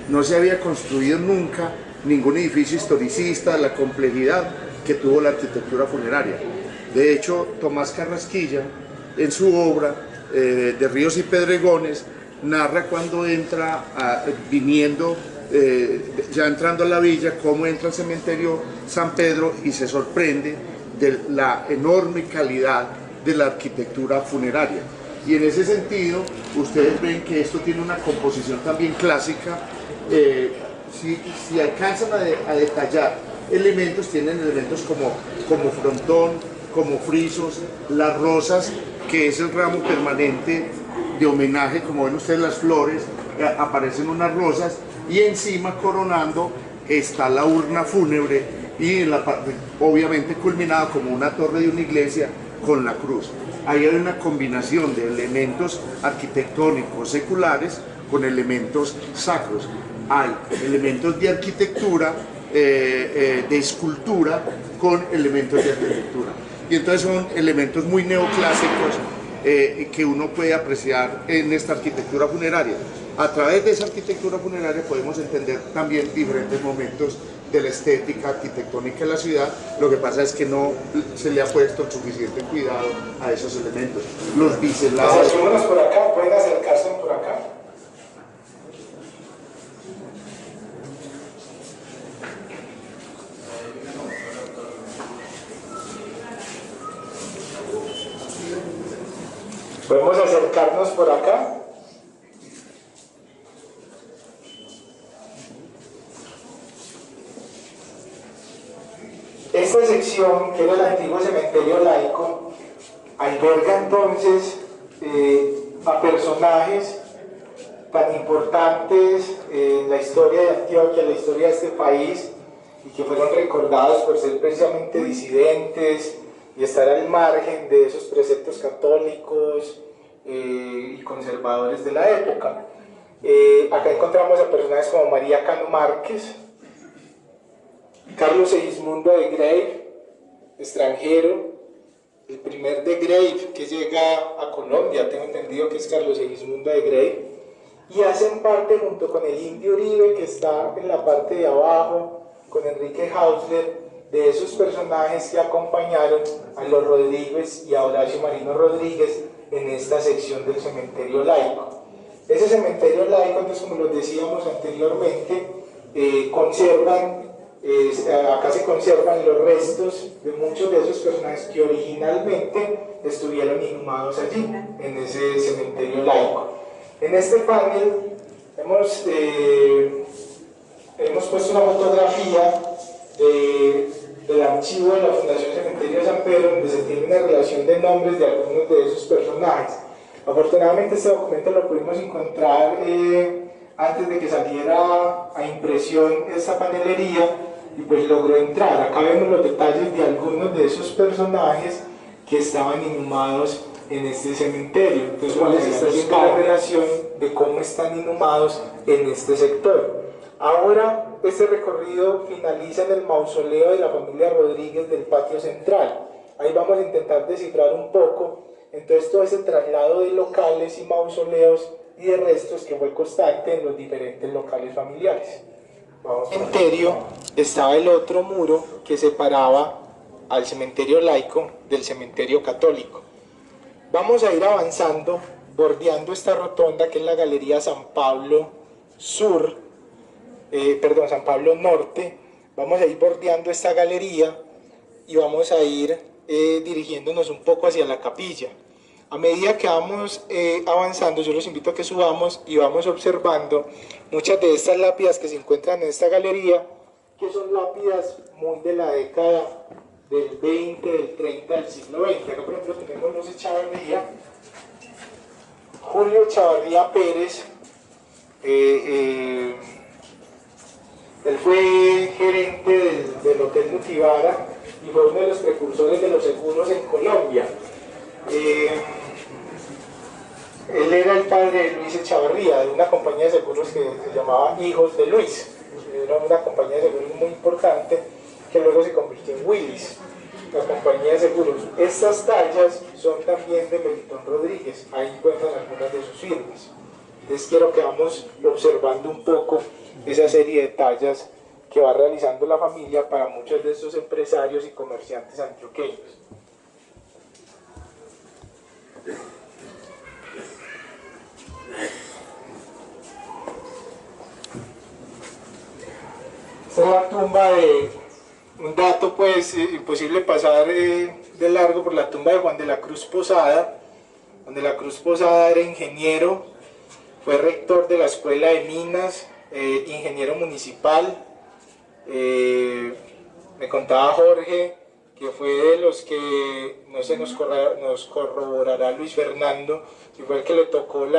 No se había construido nunca ningún edificio historicista de la complejidad que tuvo la arquitectura funeraria. De hecho, Tomás Carrasquilla, en su obra de Ríos y Pedregones, narra cuando entra, ya entrando a la villa, cómo entra al cementerio San Pedro y se sorprende de la enorme calidad de la arquitectura funeraria. Y en ese sentido, ustedes ven que esto tiene una composición también clásica. Si alcanzan a detallar elementos, tienen elementos como frontón, como frisos, las rosas, que es el ramo permanente de homenaje. Como ven ustedes, las flores, aparecen unas rosas, y encima, coronando, está la urna fúnebre, y en la parte, obviamente culminada como una torre de una iglesia con la cruz. Ahí hay una combinación de elementos arquitectónicos seculares con elementos sacros. Hay elementos de arquitectura, de escultura con elementos de arquitectura. Y entonces son elementos muy neoclásicos que uno puede apreciar en esta arquitectura funeraria. A través de esa arquitectura funeraria podemos entender también diferentes momentos de la estética arquitectónica de la ciudad. Lo que pasa es que no se le ha puesto el suficiente cuidado a esos elementos. Los biselados. Acerquémonos por acá, pueden acercarse por acá. Podemos acercarnos por acá. Esta sección, que era el antiguo cementerio laico, alberga entonces a personajes tan importantes en la historia de Antioquia, en la historia de este país, y que fueron recordados por ser precisamente disidentes y estar al margen de esos preceptos católicos y conservadores de la época. Acá encontramos a personajes como María Cano Márquez, Carlos Segismundo de Grave, extranjero, el primer de Grave que llega a Colombia, tengo entendido que es Carlos Segismundo de Grave, y hacen parte junto con el Indio Uribe, que está en la parte de abajo, con Enrique Hausler, de esos personajes que acompañaron a los Rodríguez y a Horacio Marino Rodríguez en esta sección del cementerio laico. Ese cementerio laico, entonces, como lo decíamos anteriormente, acá se conservan los restos de muchos de esos personajes que originalmente estuvieron inhumados allí, en ese cementerio laico. En este panel hemos puesto una fotografía del archivo de la Fundación Cementerio San Pedro, donde se tiene una relación de nombres de algunos de esos personajes. Afortunadamente este documento lo pudimos encontrar antes de que saliera a impresión esta panelería, y pues logró entrar. Acá vemos los detalles de algunos de esos personajes que estaban inhumados en este cementerio. Entonces, ¿cuál es la relación de cómo están inhumados en este sector? Ahora, este recorrido finaliza en el mausoleo de la familia Rodríguez del patio central. Ahí vamos a intentar descifrar un poco, entonces, todo ese traslado de locales y mausoleos y de restos que fue constante en los diferentes locales familiares. Vamos. En el cementerio estaba el otro muro que separaba al cementerio laico del cementerio católico. Vamos a ir avanzando, bordeando esta rotonda que es la Galería San Pablo San Pablo Norte. Vamos a ir bordeando esta galería y vamos a ir dirigiéndonos un poco hacia la capilla. A medida que vamos avanzando, yo los invito a que subamos y vamos observando muchas de estas lápidas que se encuentran en esta galería, que son lápidas muy de la década del 20, del 30, del siglo XX. Acá, por ejemplo, tenemos Luis Echavarría, Julio Echavarría Pérez. Él fue gerente del Hotel Nutibara y fue uno de los precursores de los seguros en Colombia. Él era el padre de Luis Echavarría, de una compañía de seguros que se llamaba Hijos de Luis. Era una compañía de seguros muy importante que luego se convirtió en Willis, la compañía de seguros. Estas tallas son también de Melitón Rodríguez, ahí encuentran algunas de sus firmas. Entonces quiero que vamos observando un poco esa serie de tallas que va realizando la familia para muchos de estos empresarios y comerciantes antioqueños. Esta es la tumba de, un dato pues imposible pasar de largo, por la tumba de Juan de la Cruz Posada. Juan de la Cruz Posada era ingeniero, fue rector de la Escuela de Minas, ingeniero municipal. Me contaba Jorge que fue de los que, no sé, nos corroborará Luis Fernando, que fue el que le tocó él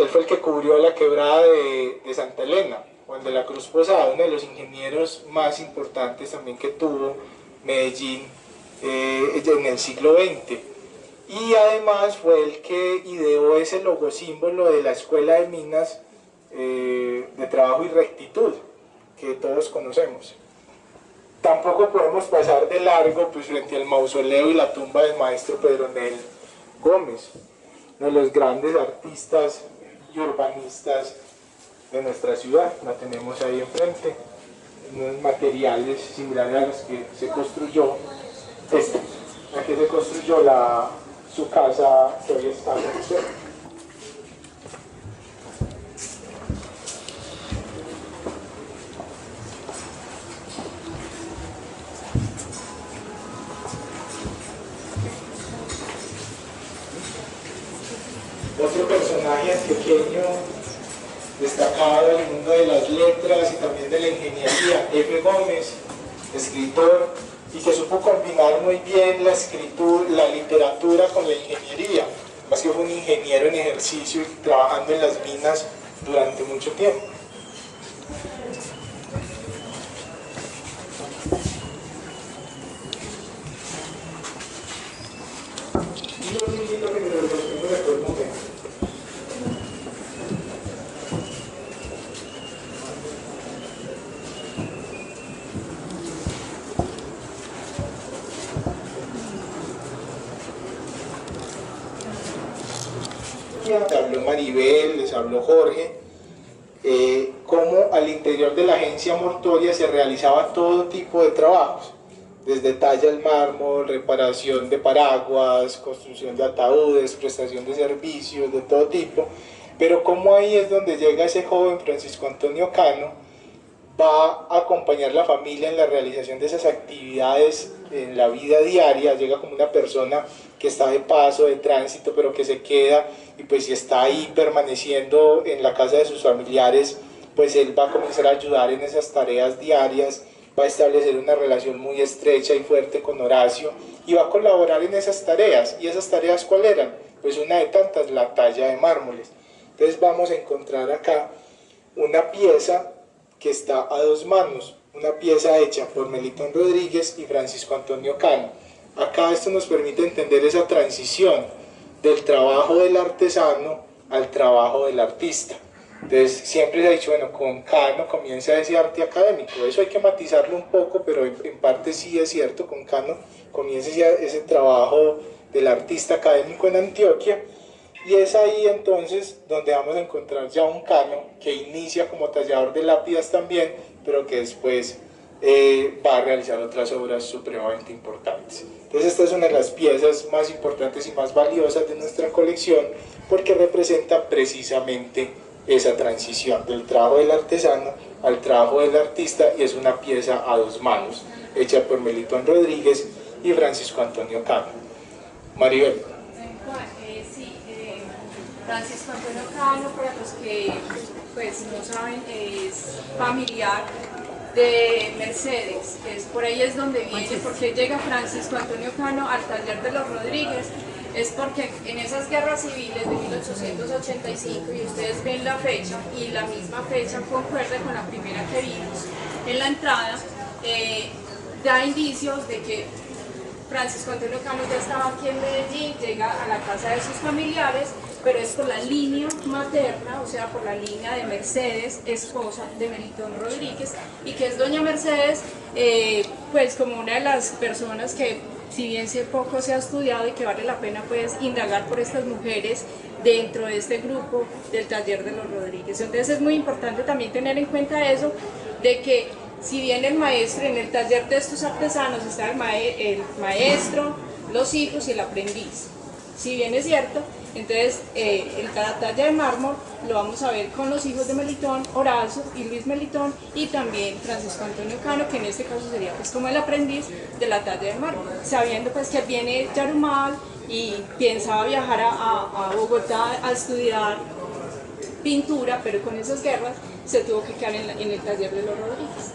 fue el que cubrió la quebrada de Santa Elena. Juan de la Cruz Posada, uno de los ingenieros más importantes también que tuvo Medellín en el siglo XX. Y además fue el que ideó ese logosímbolo de la Escuela de Minas de Trabajo y Rectitud, que todos conocemos. Tampoco podemos pasar de largo pues, frente al mausoleo y la tumba del maestro Pedronel Gómez, uno de los grandes artistas y urbanistas de nuestra ciudad. La tenemos ahí enfrente, unos materiales similares a los que se construyó aquí se construyó su casa que hoy está en el centro. pequeño, destacado en el mundo de las letras y también de la ingeniería, F. Gómez, escritor, y que supo combinar muy bien la escritura, la literatura con la ingeniería, más que fue un ingeniero en ejercicio y trabajando en las minas durante mucho tiempo. Les habló Maribel, les habló Jorge, cómo al interior de la agencia mortuoria se realizaba todo tipo de trabajos, desde talla al mármol, reparación de paraguas, construcción de ataúdes, prestación de servicios de todo tipo, pero cómo ahí es donde llega ese joven Francisco Antonio Cano, va a acompañar a la familia en la realización de esas actividades en la vida diaria, llega como una persona que está de paso, de tránsito, pero que se queda, y pues si está ahí permaneciendo en la casa de sus familiares, pues él va a comenzar a ayudar en esas tareas diarias, va a establecer una relación muy estrecha y fuerte con Horacio, y va a colaborar en esas tareas. ¿Y esas tareas cuáles eran? Pues una de tantas, la talla de mármoles. Entonces vamos a encontrar acá una pieza que está a dos manos, una pieza hecha por Melitón Rodríguez y Francisco Antonio Cano. Acá esto nos permite entender esa transición del trabajo del artesano al trabajo del artista. Entonces siempre se ha dicho, bueno, con Cano comienza ese arte académico, eso hay que matizarlo un poco, pero en parte sí es cierto, con Cano comienza ese trabajo del artista académico en Antioquia, y es ahí entonces donde vamos a encontrar ya un Cano que inicia como tallador de lápidas también, pero que después va a realizar otras obras supremamente importantes. Entonces esta es una de las piezas más importantes y más valiosas de nuestra colección, porque representa precisamente esa transición del trabajo del artesano al trabajo del artista, y es una pieza a dos manos, hecha por Melitón Rodríguez y Francisco Antonio Cano. Maribel. Francisco Antonio Cano, para los que pues no saben, es familiar de Mercedes, que es por ahí es donde viene. Porque llega Francisco Antonio Cano al taller de los Rodríguez, es porque en esas guerras civiles de 1885, y ustedes ven la fecha, y la misma fecha concuerda con la primera que vimos en la entrada, da indicios de que Francisco Antonio Cano ya estaba aquí en Medellín, llega a la casa de sus familiares, pero es por la línea materna, o sea, por la línea de Mercedes, esposa de Melitón Rodríguez, y que es doña Mercedes, pues como una de las personas que, si bien poco se ha estudiado y que vale la pena pues indagar por estas mujeres dentro de este grupo del taller de los Rodríguez. Entonces es muy importante también tener en cuenta eso, de que si bien el maestro, en el taller de estos artesanos está el maestro, los hijos y el aprendiz. Si bien es cierto, entonces la talla de mármol lo vamos a ver con los hijos de Melitón, Horacio y Luis Melitón, y también Francisco Antonio Cano, que en este caso sería pues como el aprendiz de la talla de mármol, sabiendo pues que viene Yarumal y pensaba viajar a Bogotá a estudiar pintura, pero con esas guerras se tuvo que quedar en el taller de los Rodríguez.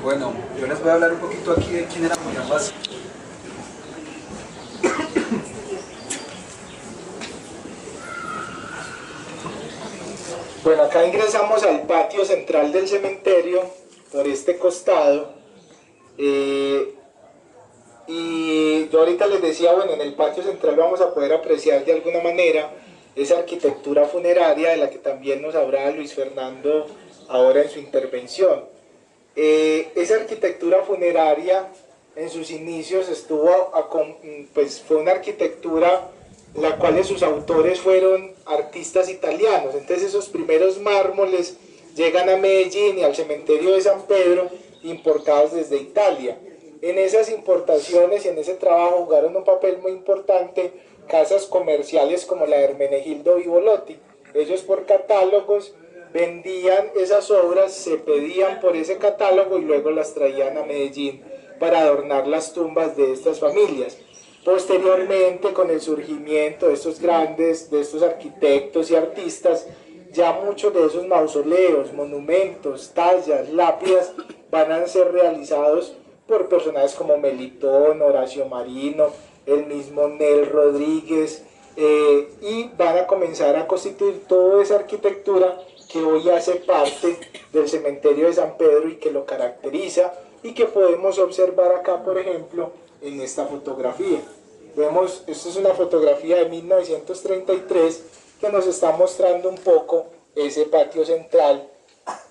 Bueno, yo les voy a hablar un poquito aquí de quién era Julián Vaz. Bueno, acá ingresamos al patio central del cementerio, por este costado, y yo ahorita les decía, bueno, en el patio central vamos a poder apreciar de alguna manera esa arquitectura funeraria de la que también nos hablaba Luis Fernando ahora en su intervención. Esa arquitectura funeraria en sus inicios fue una arquitectura la cual sus autores fueron artistas italianos. Entonces esos primeros mármoles llegan a Medellín y al cementerio de San Pedro importados desde Italia. En esas importaciones y en ese trabajo jugaron un papel muy importante casas comerciales como la de Hermenegildo Vivolotti. Ellos por catálogos vendían esas obras, se pedían por ese catálogo y luego las traían a Medellín para adornar las tumbas de estas familias. Posteriormente, con el surgimiento de estos grandes, de estos arquitectos y artistas, ya muchos de esos mausoleos, monumentos, tallas, lápidas van a ser realizados por personajes como Melitón, Horacio Marino, el mismo Nel Rodríguez, y van a comenzar a constituir toda esa arquitectura que hoy hace parte del cementerio de San Pedro y que lo caracteriza y que podemos observar acá, por ejemplo, en esta fotografía. Vemos, esta es una fotografía de 1933 que nos está mostrando un poco ese patio central,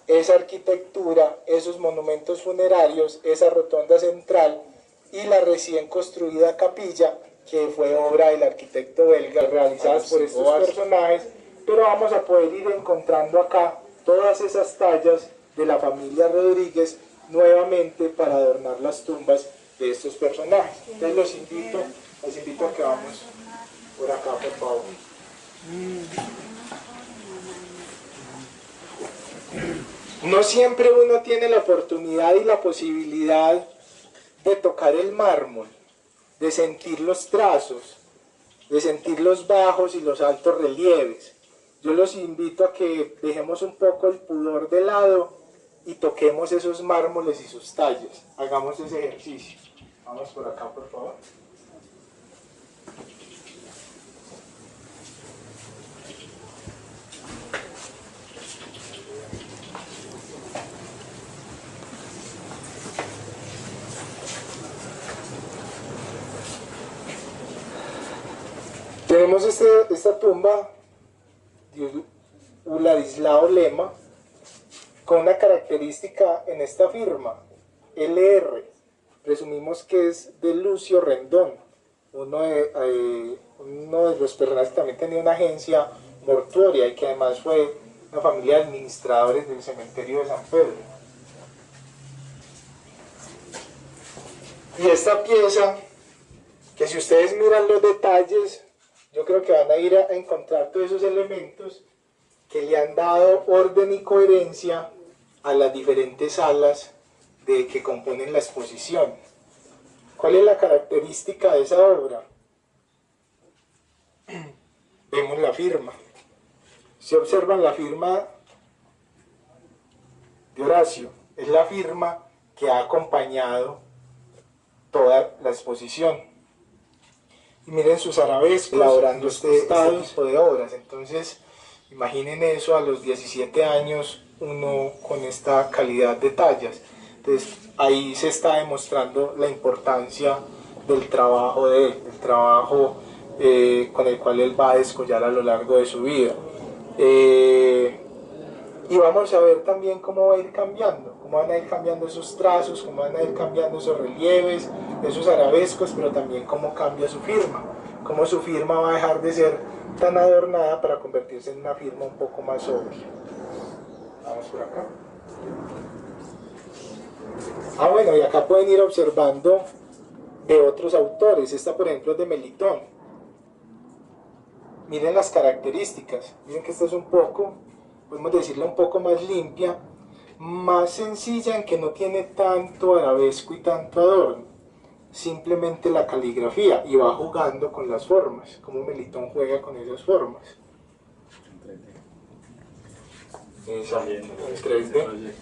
esa arquitectura, esos monumentos funerarios, esa rotonda central y la recién construida capilla que fue obra del arquitecto belga, realizadas por estos personajes, pero vamos a poder ir encontrando acá todas esas tallas de la familia Rodríguez nuevamente para adornar las tumbas de estos personajes. Entonces los invito a que vamos por acá, por favor. No siempre uno tiene la oportunidad y la posibilidad de tocar el mármol, de sentir los trazos, de sentir los bajos y los altos relieves. Yo los invito a que dejemos un poco el pudor de lado y toquemos esos mármoles y sus tallas. Hagamos ese ejercicio. Vamos por acá, por favor. Tenemos esta tumba de Uladislao Lema con una característica en esta firma, LR. Presumimos que es de Lucio Rendón, uno de los personajes que también tenía una agencia mortuoria y que además fue una familia de administradores del cementerio de San Pedro. Y esta pieza, que si ustedes miran los detalles, yo creo que van a ir a encontrar todos esos elementos que le han dado orden y coherencia a las diferentes salas que componen la exposición. ¿Cuál es la característica de esa obra? Vemos la firma. Si observan la firma de Horacio, es la firma que ha acompañado toda la exposición. Y miren sus arabescos, elaborando este tipo de obras. Entonces, imaginen eso a los 17 años, uno con esta calidad de tallas. Entonces, ahí se está demostrando la importancia del trabajo de él, el trabajo con el cual él va a descollar a lo largo de su vida. Y vamos a ver también cómo va a ir cambiando, cómo van a ir cambiando esos trazos, cómo van a ir cambiando esos relieves, esos arabescos, pero también cómo cambia su firma, cómo su firma va a dejar de ser tan adornada para convertirse en una firma un poco más sobria. Vamos por acá. Bueno, y acá pueden ir observando de otros autores. Esta, por ejemplo, es de Melitón. Miren las características. Miren que esta es un poco, podemos decirla un poco más limpia, más sencilla, en que no tiene tanto arabesco y tanto adorno. Simplemente la caligrafía, y va jugando con las formas, como Melitón juega con esas formas. Exacto, en 3D.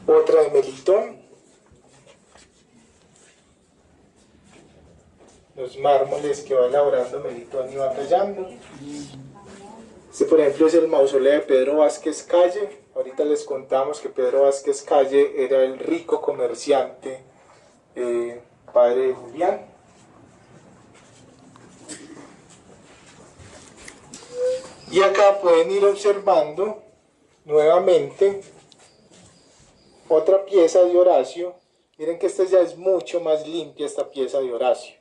Otra de Melitón. Los mármoles que va elaborando Melitón y va tallando. Este, por ejemplo, es el mausoleo de Pedro Vázquez Calle. Ahorita les contamos que Pedro Vázquez Calle era el rico comerciante, padre de Julián. Y acá pueden ir observando nuevamente otra pieza de Horacio. Miren que esta ya es mucho más limpia, esta pieza de Horacio.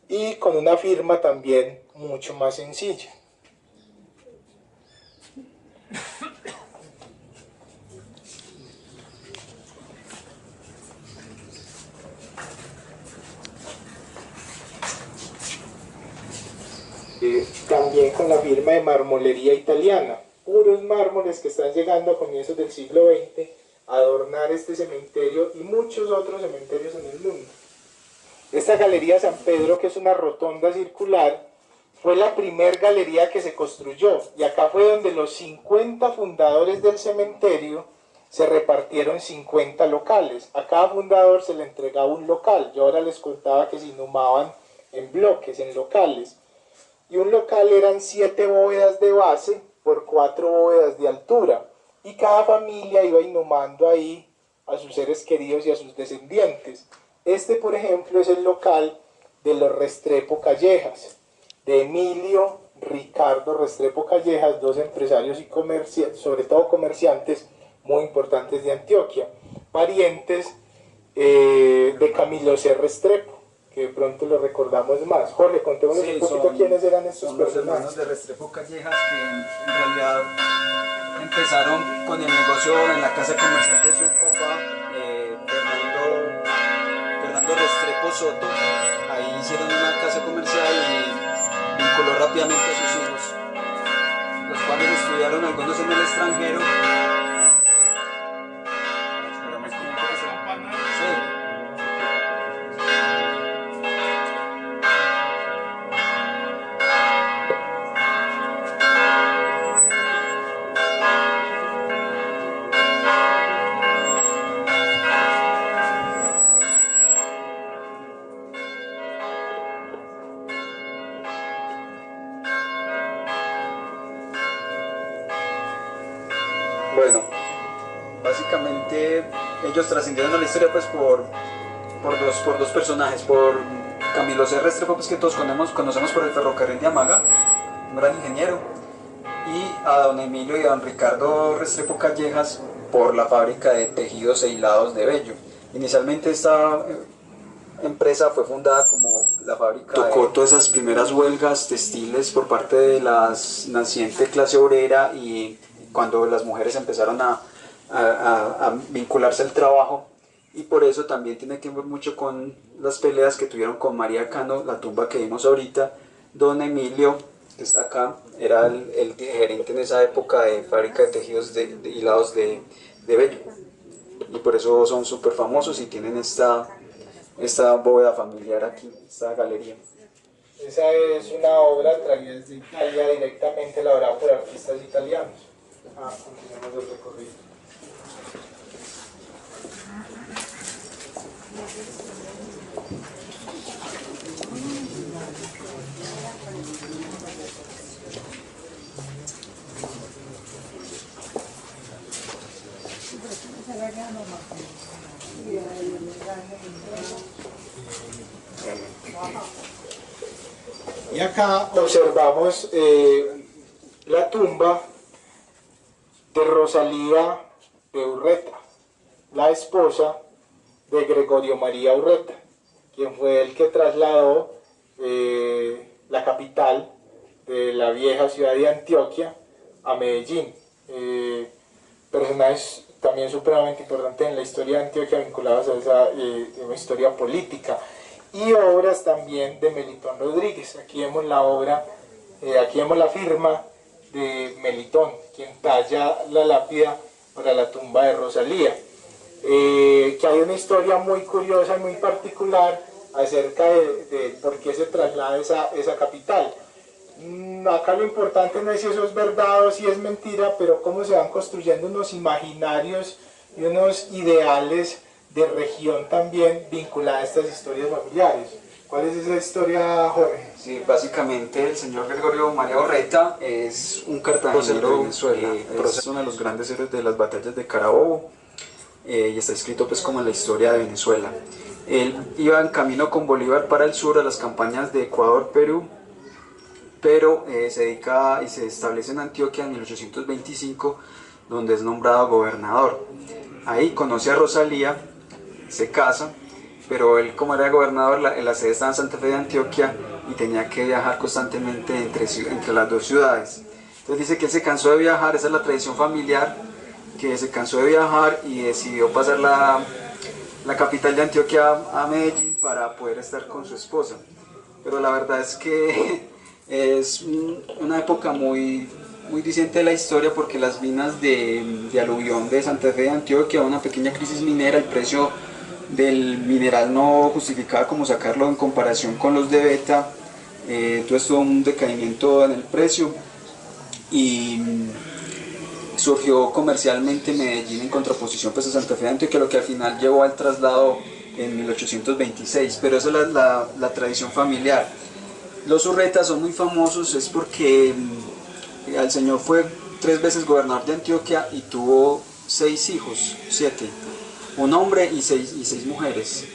Y con una firma también mucho más sencilla. También con la firma de marmolería italiana, puros mármoles que están llegando a comienzos del siglo XX adornar este cementerio y muchos otros cementerios en el mundo. Esta Galería San Pedro, que es una rotonda circular, fue la primer galería que se construyó, y acá fue donde los 50 fundadores del cementerio se repartieron 50 locales. A cada fundador se le entregaba un local. Yo ahora les contaba que se inhumaban en bloques, en locales. Y un local eran 7 bóvedas de base por 4 bóvedas de altura. Y cada familia iba inhumando ahí a sus seres queridos y a sus descendientes. Este, por ejemplo, es el local de los Restrepo Callejas, de Emilio Ricardo Restrepo Callejas, dos empresarios y sobre todo comerciantes muy importantes de Antioquia, parientes de Camilo C. Restrepo, que de pronto lo recordamos más. Jorge, contémonos un poquito quiénes eran estos personajes. Los hermanos de Restrepo Callejas, que en realidad empezaron con el negocio en la casa comercial de su papá, Fernando Restrepo Soto. Ahí hicieron una casa comercial y vinculó rápidamente a sus hijos, los cuales estudiaron algunos en el extranjero. Bueno, básicamente ellos trascendieron a la historia pues por dos personajes, por Camilo C. Restrepo, pues que todos conocemos por el ferrocarril de Amaga, un gran ingeniero, y a don Emilio y a don Ricardo Restrepo Callejas por la fábrica de tejidos e hilados de Bello. Inicialmente esta empresa fue fundada como la fábrica. Tocó todas esas primeras huelgas textiles por parte de la naciente clase obrera, y cuando las mujeres empezaron a vincularse al trabajo, y por eso también tiene que ver mucho con las peleas que tuvieron con María Cano, la tumba que vimos ahorita. Don Emilio, que está acá, era el gerente en esa época de fábrica de tejidos de hilados de Bello, y por eso son súper famosos y tienen esta bóveda familiar aquí, esta galería. Esa es una obra traída desde Italia, directamente elaborada por artistas italianos. Continuamos el recorrido. Y acá observamos la tumba de Rosalía de Urreta, la esposa de Gregorio María Urreta, quien fue el que trasladó la capital de la vieja ciudad de Antioquia a Medellín. Personajes también supremamente importantes en la historia de Antioquia, vinculados a esa historia política, y obras también de Melitón Rodríguez. Aquí vemos la obra, aquí vemos la firma de Melitón, quien talla la lápida para la tumba de Rosalía. Que hay una historia muy curiosa y muy particular acerca de por qué se traslada esa capital. Acá lo importante no es si eso es verdad o si es mentira, pero cómo se van construyendo unos imaginarios y unos ideales de región también vinculada a estas historias familiares. ¿Cuál es esa historia, Jorge? Sí, básicamente el señor Gregorio María Urreta es un cartagenero de Venezuela, es uno de los grandes héroes de las batallas de Carabobo, y está escrito pues como en la historia de Venezuela. Él iba en camino con Bolívar para el sur a las campañas de Ecuador, Perú, pero se dedica y se establece en Antioquia en 1825, donde es nombrado gobernador. Ahí conoce a Rosalía, se casa, pero él, como era gobernador, la sede estaba en Santa Fe de Antioquia y tenía que viajar constantemente entre las dos ciudades. Entonces dice que él se cansó de viajar, esa es la tradición familiar, que se cansó de viajar y decidió pasar la capital de Antioquia a Medellín para poder estar con su esposa. Pero la verdad es que es una época muy muy diciente de la historia porque las minas de aluvión de Santa Fe de Antioquia, una pequeña crisis minera, el precio del mineral no justificaba como sacarlo en comparación con los de beta, entonces tuvo un decaimiento en el precio y surgió comercialmente Medellín en contraposición pues, a Santa Fe de Antioquia, lo que al final llevó al traslado en 1826, pero esa es la tradición familiar. Los Urreta son muy famosos, es porque el señor fue 3 veces gobernador de Antioquia y tuvo 6 hijos, 7, un hombre y 6 mujeres.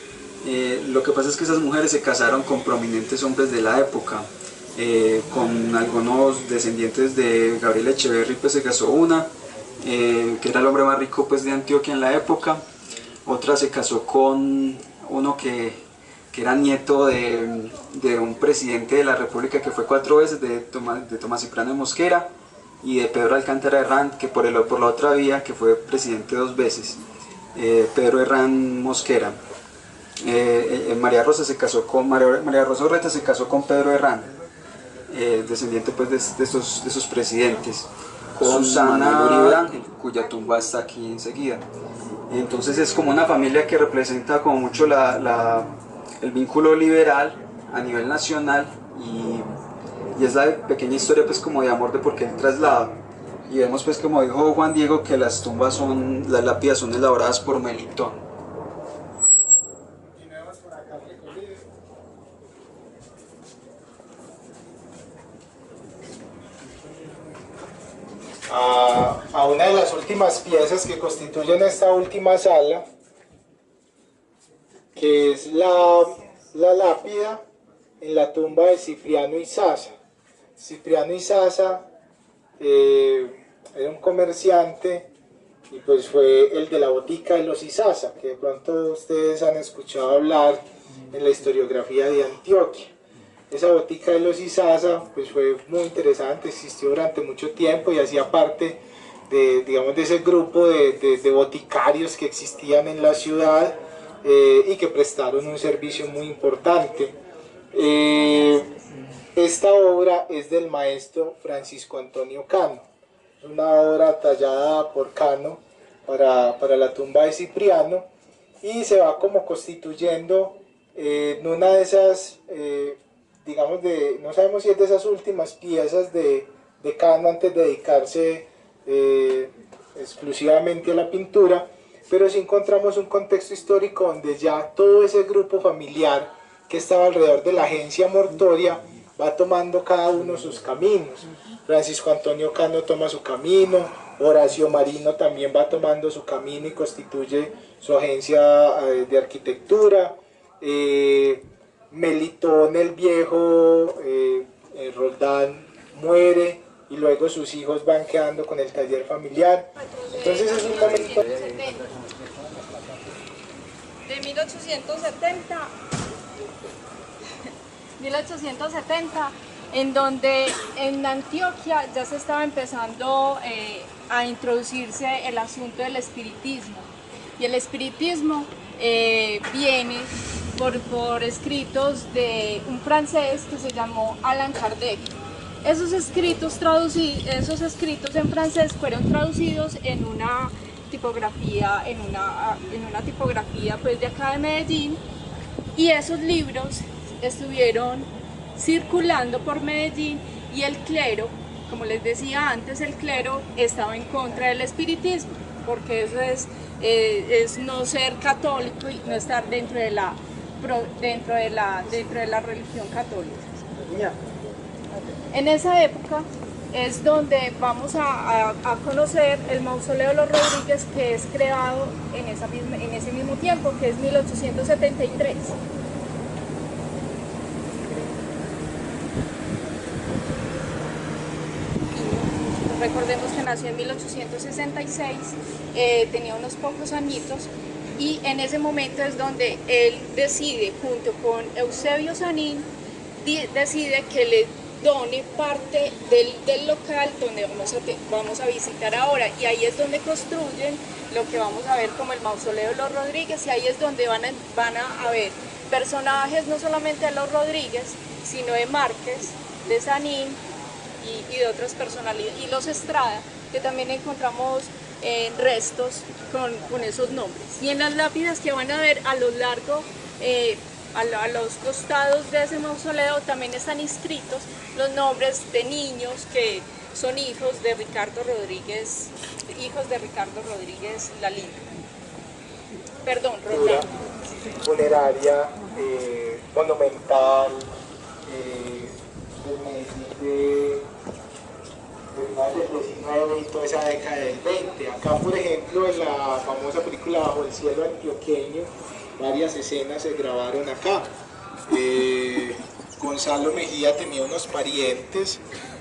Lo que pasa es que esas mujeres se casaron con prominentes hombres de la época, con algunos descendientes de Gabriel Echeverri, pues se casó una, que era el hombre más rico pues, de Antioquia en la época. Otra se casó con uno que era nieto de un presidente de la República que fue 4 veces, de Tomás Cipriano de Mosquera, y de Pedro Alcántara Herrán, que por la otra vía, que fue presidente 2 veces, Pedro Herrán Mosquera. María Rosa Urreta se casó con Pedro Herrán, descendiente pues, de esos presidentes, con Susana Uribe Ángel, cuya tumba está aquí enseguida. Entonces es como una familia que representa como mucho el vínculo liberal a nivel nacional y es la pequeña historia pues como de amor de por qué el traslado. Y vemos pues como dijo Juan Diego que las lápidas son elaboradas por Melitón. A una de las últimas piezas que constituyen esta última sala, que es la lápida en la tumba de Cipriano Izaza. Cipriano Izaza era un comerciante y pues fue el de la botica de los Izaza, que de pronto ustedes han escuchado hablar en la historiografía de Antioquia. Esa botica de los Izaza pues fue muy interesante, existió durante mucho tiempo y hacía parte de, digamos, de ese grupo de boticarios que existían en la ciudad y que prestaron un servicio muy importante. Esta obra es del maestro Francisco Antonio Cano, una obra tallada por Cano para la tumba de Cipriano y se va como constituyendo en una de esas, digamos, no sabemos si es de esas últimas piezas de Cano antes de dedicarse exclusivamente a la pintura, pero sí encontramos un contexto histórico donde ya todo ese grupo familiar que estaba alrededor de la agencia mortuoria va tomando cada uno sus caminos. Francisco Antonio Cano toma su camino, Horacio Marino también va tomando su camino y constituye su agencia de arquitectura, Melitón el Viejo, Roldán muere y luego sus hijos van quedando con el taller familiar. Entonces es un momento... De 1870, en donde en Antioquia ya se estaba empezando a introducirse el asunto del espiritismo. Y el espiritismo viene por escritos de un francés que se llamó Allan Kardec. Esos escritos en francés fueron traducidos en una tipografía, pues de acá de Medellín, y esos libros estuvieron circulando por Medellín y el clero, como les decía antes, el clero estaba en contra del espiritismo, porque eso es no ser católico y no estar dentro de la religión católica. En esa época es donde vamos a conocer el mausoleo de los Rodríguez, que es creado en ese mismo tiempo, que es 1873. Recordemos que nació en 1866, tenía unos pocos añitos, y en ese momento es donde él decide, junto con Eusebio Sanín, decide que le done parte del local donde vamos a visitar ahora, y ahí es donde construyen lo que vamos a ver como el mausoleo de los Rodríguez, y ahí es donde van a ver personajes no solamente de los Rodríguez, sino de Márquez, de Sanín, y de otras personalidades, y los Estrada, que también encontramos restos con esos nombres. Y en las lápidas que van a ver a lo largo, a los costados de ese mausoleo, también están inscritos los nombres de niños que son hijos de Ricardo Rodríguez Lalín. Perdón, Roldán. Funeraria, monumental, de finales del 19 y toda esa década del 20. Acá, por ejemplo, en la famosa película Bajo el cielo antioqueño, varias escenas se grabaron acá. Gonzalo Mejía tenía unos parientes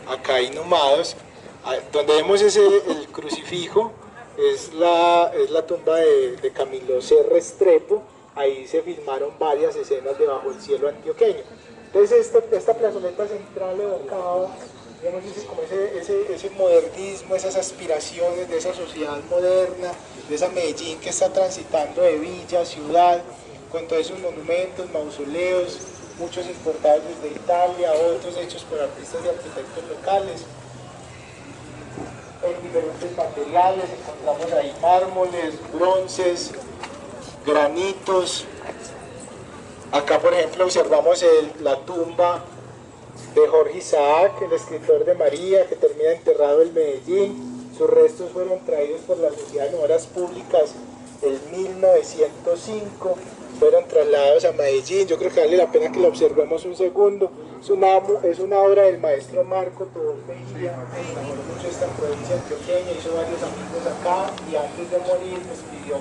acá inhumados. Donde vemos el crucifijo es la tumba de Camilo C. Restrepo. Ahí se filmaron varias escenas de Bajo el cielo antioqueño. Entonces esta plazoleta central evocaba, digamos, ese modernismo, esas aspiraciones de esa sociedad moderna, de esa Medellín que está transitando de villa a ciudad, con todos esos monumentos, mausoleos, muchos importados desde Italia, otros hechos por artistas y arquitectos locales. En diferentes materiales encontramos ahí mármoles, bronces, granitos. Acá, por ejemplo, observamos la tumba de Jorge Isaac, el escritor de María, que termina enterrado en Medellín. Sus restos fueron traídos por la Sociedad de Obras Públicas en 1905, fueron trasladados a Medellín. Yo creo que vale la pena que lo observemos un segundo. Es una obra del maestro Marco Tobón Mejía, que trabajó mucho esta provincia antioqueña, hizo varios amigos acá, y antes de morir pues pidió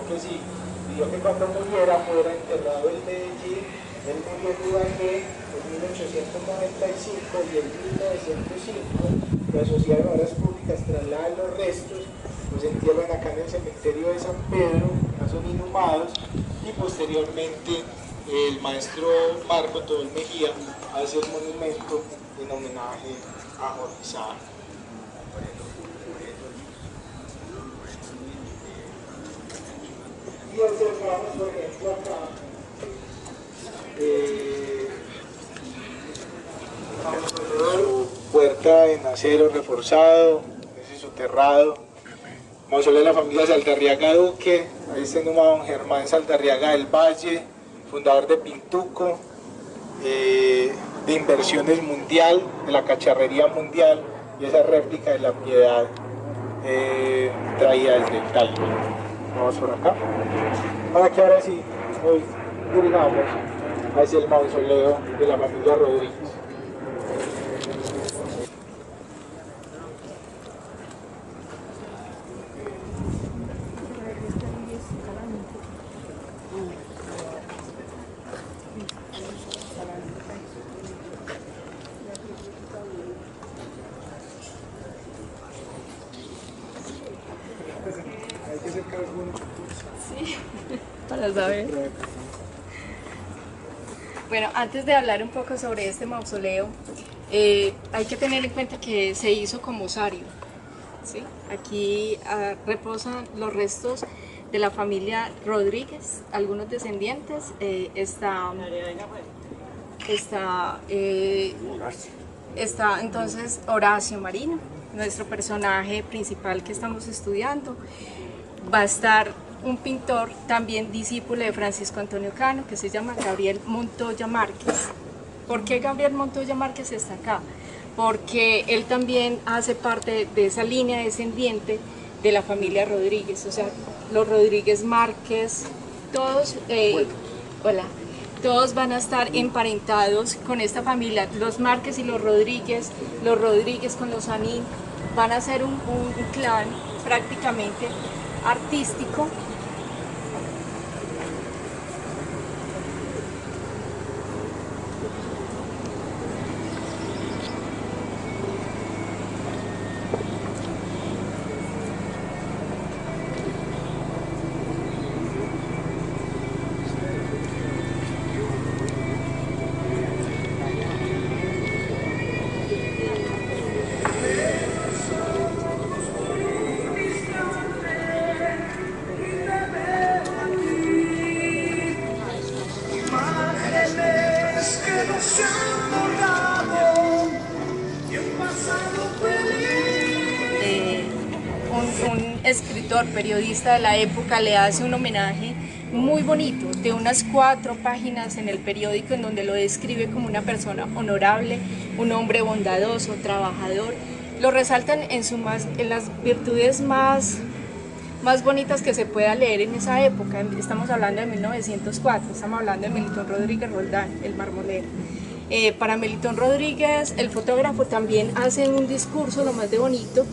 que cuando muriera fuera enterrado en Medellín. Él murió en Ibagué en 1895 y en 1905 la Sociedad de Obras Públicas traslada los restos, los entierran acá en el cementerio de San Pedro, acá son inhumados, y posteriormente el maestro Marco Tobón Mejía hace el monumento en homenaje a Jorge Isaac. Y observamos, por ejemplo, acá puerta en acero reforzado, ese soterrado, mausoleo de la familia Saldarriaga Duque. Ahí está inhumado don Germán Saldarriaga del Valle, fundador de Pintuco, de Inversiones Mundial, de la Cacharrería Mundial, y esa réplica de la Piedad traída desde Italia. Vamos por acá. Para que ahora sí nos dirigamos hacia el mausoleo de la familia Rodríguez. Hay que acercar algunos. Sí, para saber. Bueno, antes de hablar un poco sobre este mausoleo, hay que tener en cuenta que se hizo como osario, ¿sí? Aquí reposan los restos de la familia Rodríguez, algunos descendientes. Está entonces Horacio Marino, nuestro personaje principal que estamos estudiando. Va a estar un pintor también discípulo de Francisco Antonio Cano, que se llama Gabriel Montoya Márquez. ¿Por qué Gabriel Montoya Márquez está acá? Porque él también hace parte de esa línea descendiente de la familia Rodríguez, o sea, los Rodríguez Márquez, todos, todos van a estar emparentados con esta familia, los Márquez y los Rodríguez con los Anín, van a ser un clan prácticamente artístico. escritor, periodista de la época, le hace un homenaje muy bonito, de unas 4 páginas en el periódico, en donde lo describe como una persona honorable, un hombre bondadoso, trabajador. Lo resaltan en las virtudes más bonitas que se pueda leer en esa época. Estamos hablando de 1904, estamos hablando de Melitón Rodríguez Roldán, el marmolero. Para Melitón Rodríguez, el fotógrafo, también hace un discurso lo más de bonito,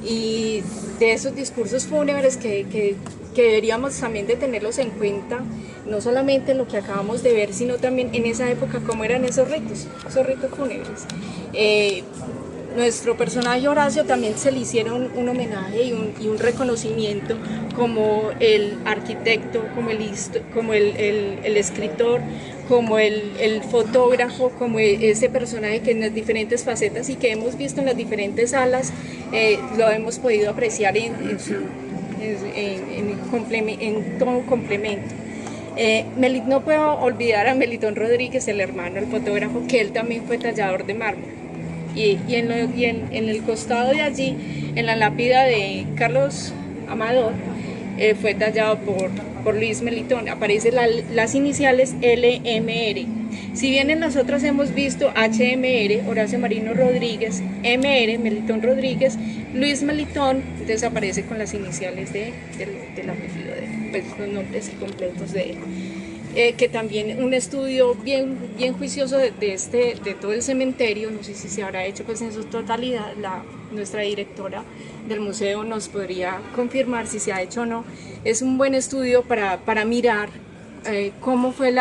y de esos discursos fúnebres que deberíamos también de tenerlos en cuenta, no solamente en lo que acabamos de ver, sino también en esa época cómo eran esos ritos fúnebres. Nuestro personaje Horacio también se le hicieron un homenaje y un reconocimiento como el arquitecto, como el escritor, como el fotógrafo, como ese personaje que en las diferentes facetas y que hemos visto en las diferentes salas, lo hemos podido apreciar en todo complemento. No puedo olvidar a Melitón Rodríguez, el hermano, el fotógrafo, que él también fue tallador de mármol. Y en el costado de allí, en la lápida de Carlos Amador, fue tallado por Luis Melitón. Aparecen las iniciales LMR. Si bien en nosotros hemos visto HMR, Horacio Marino Rodríguez, MR, Melitón Rodríguez, Luis Melitón desaparece con las iniciales del apellido de él, pues los nombres completos de él. Que también un estudio bien juicioso de todo el cementerio, no sé si se habrá hecho pues en su totalidad, nuestra directora del museo nos podría confirmar si se ha hecho o no. Es un buen estudio para mirar cómo fue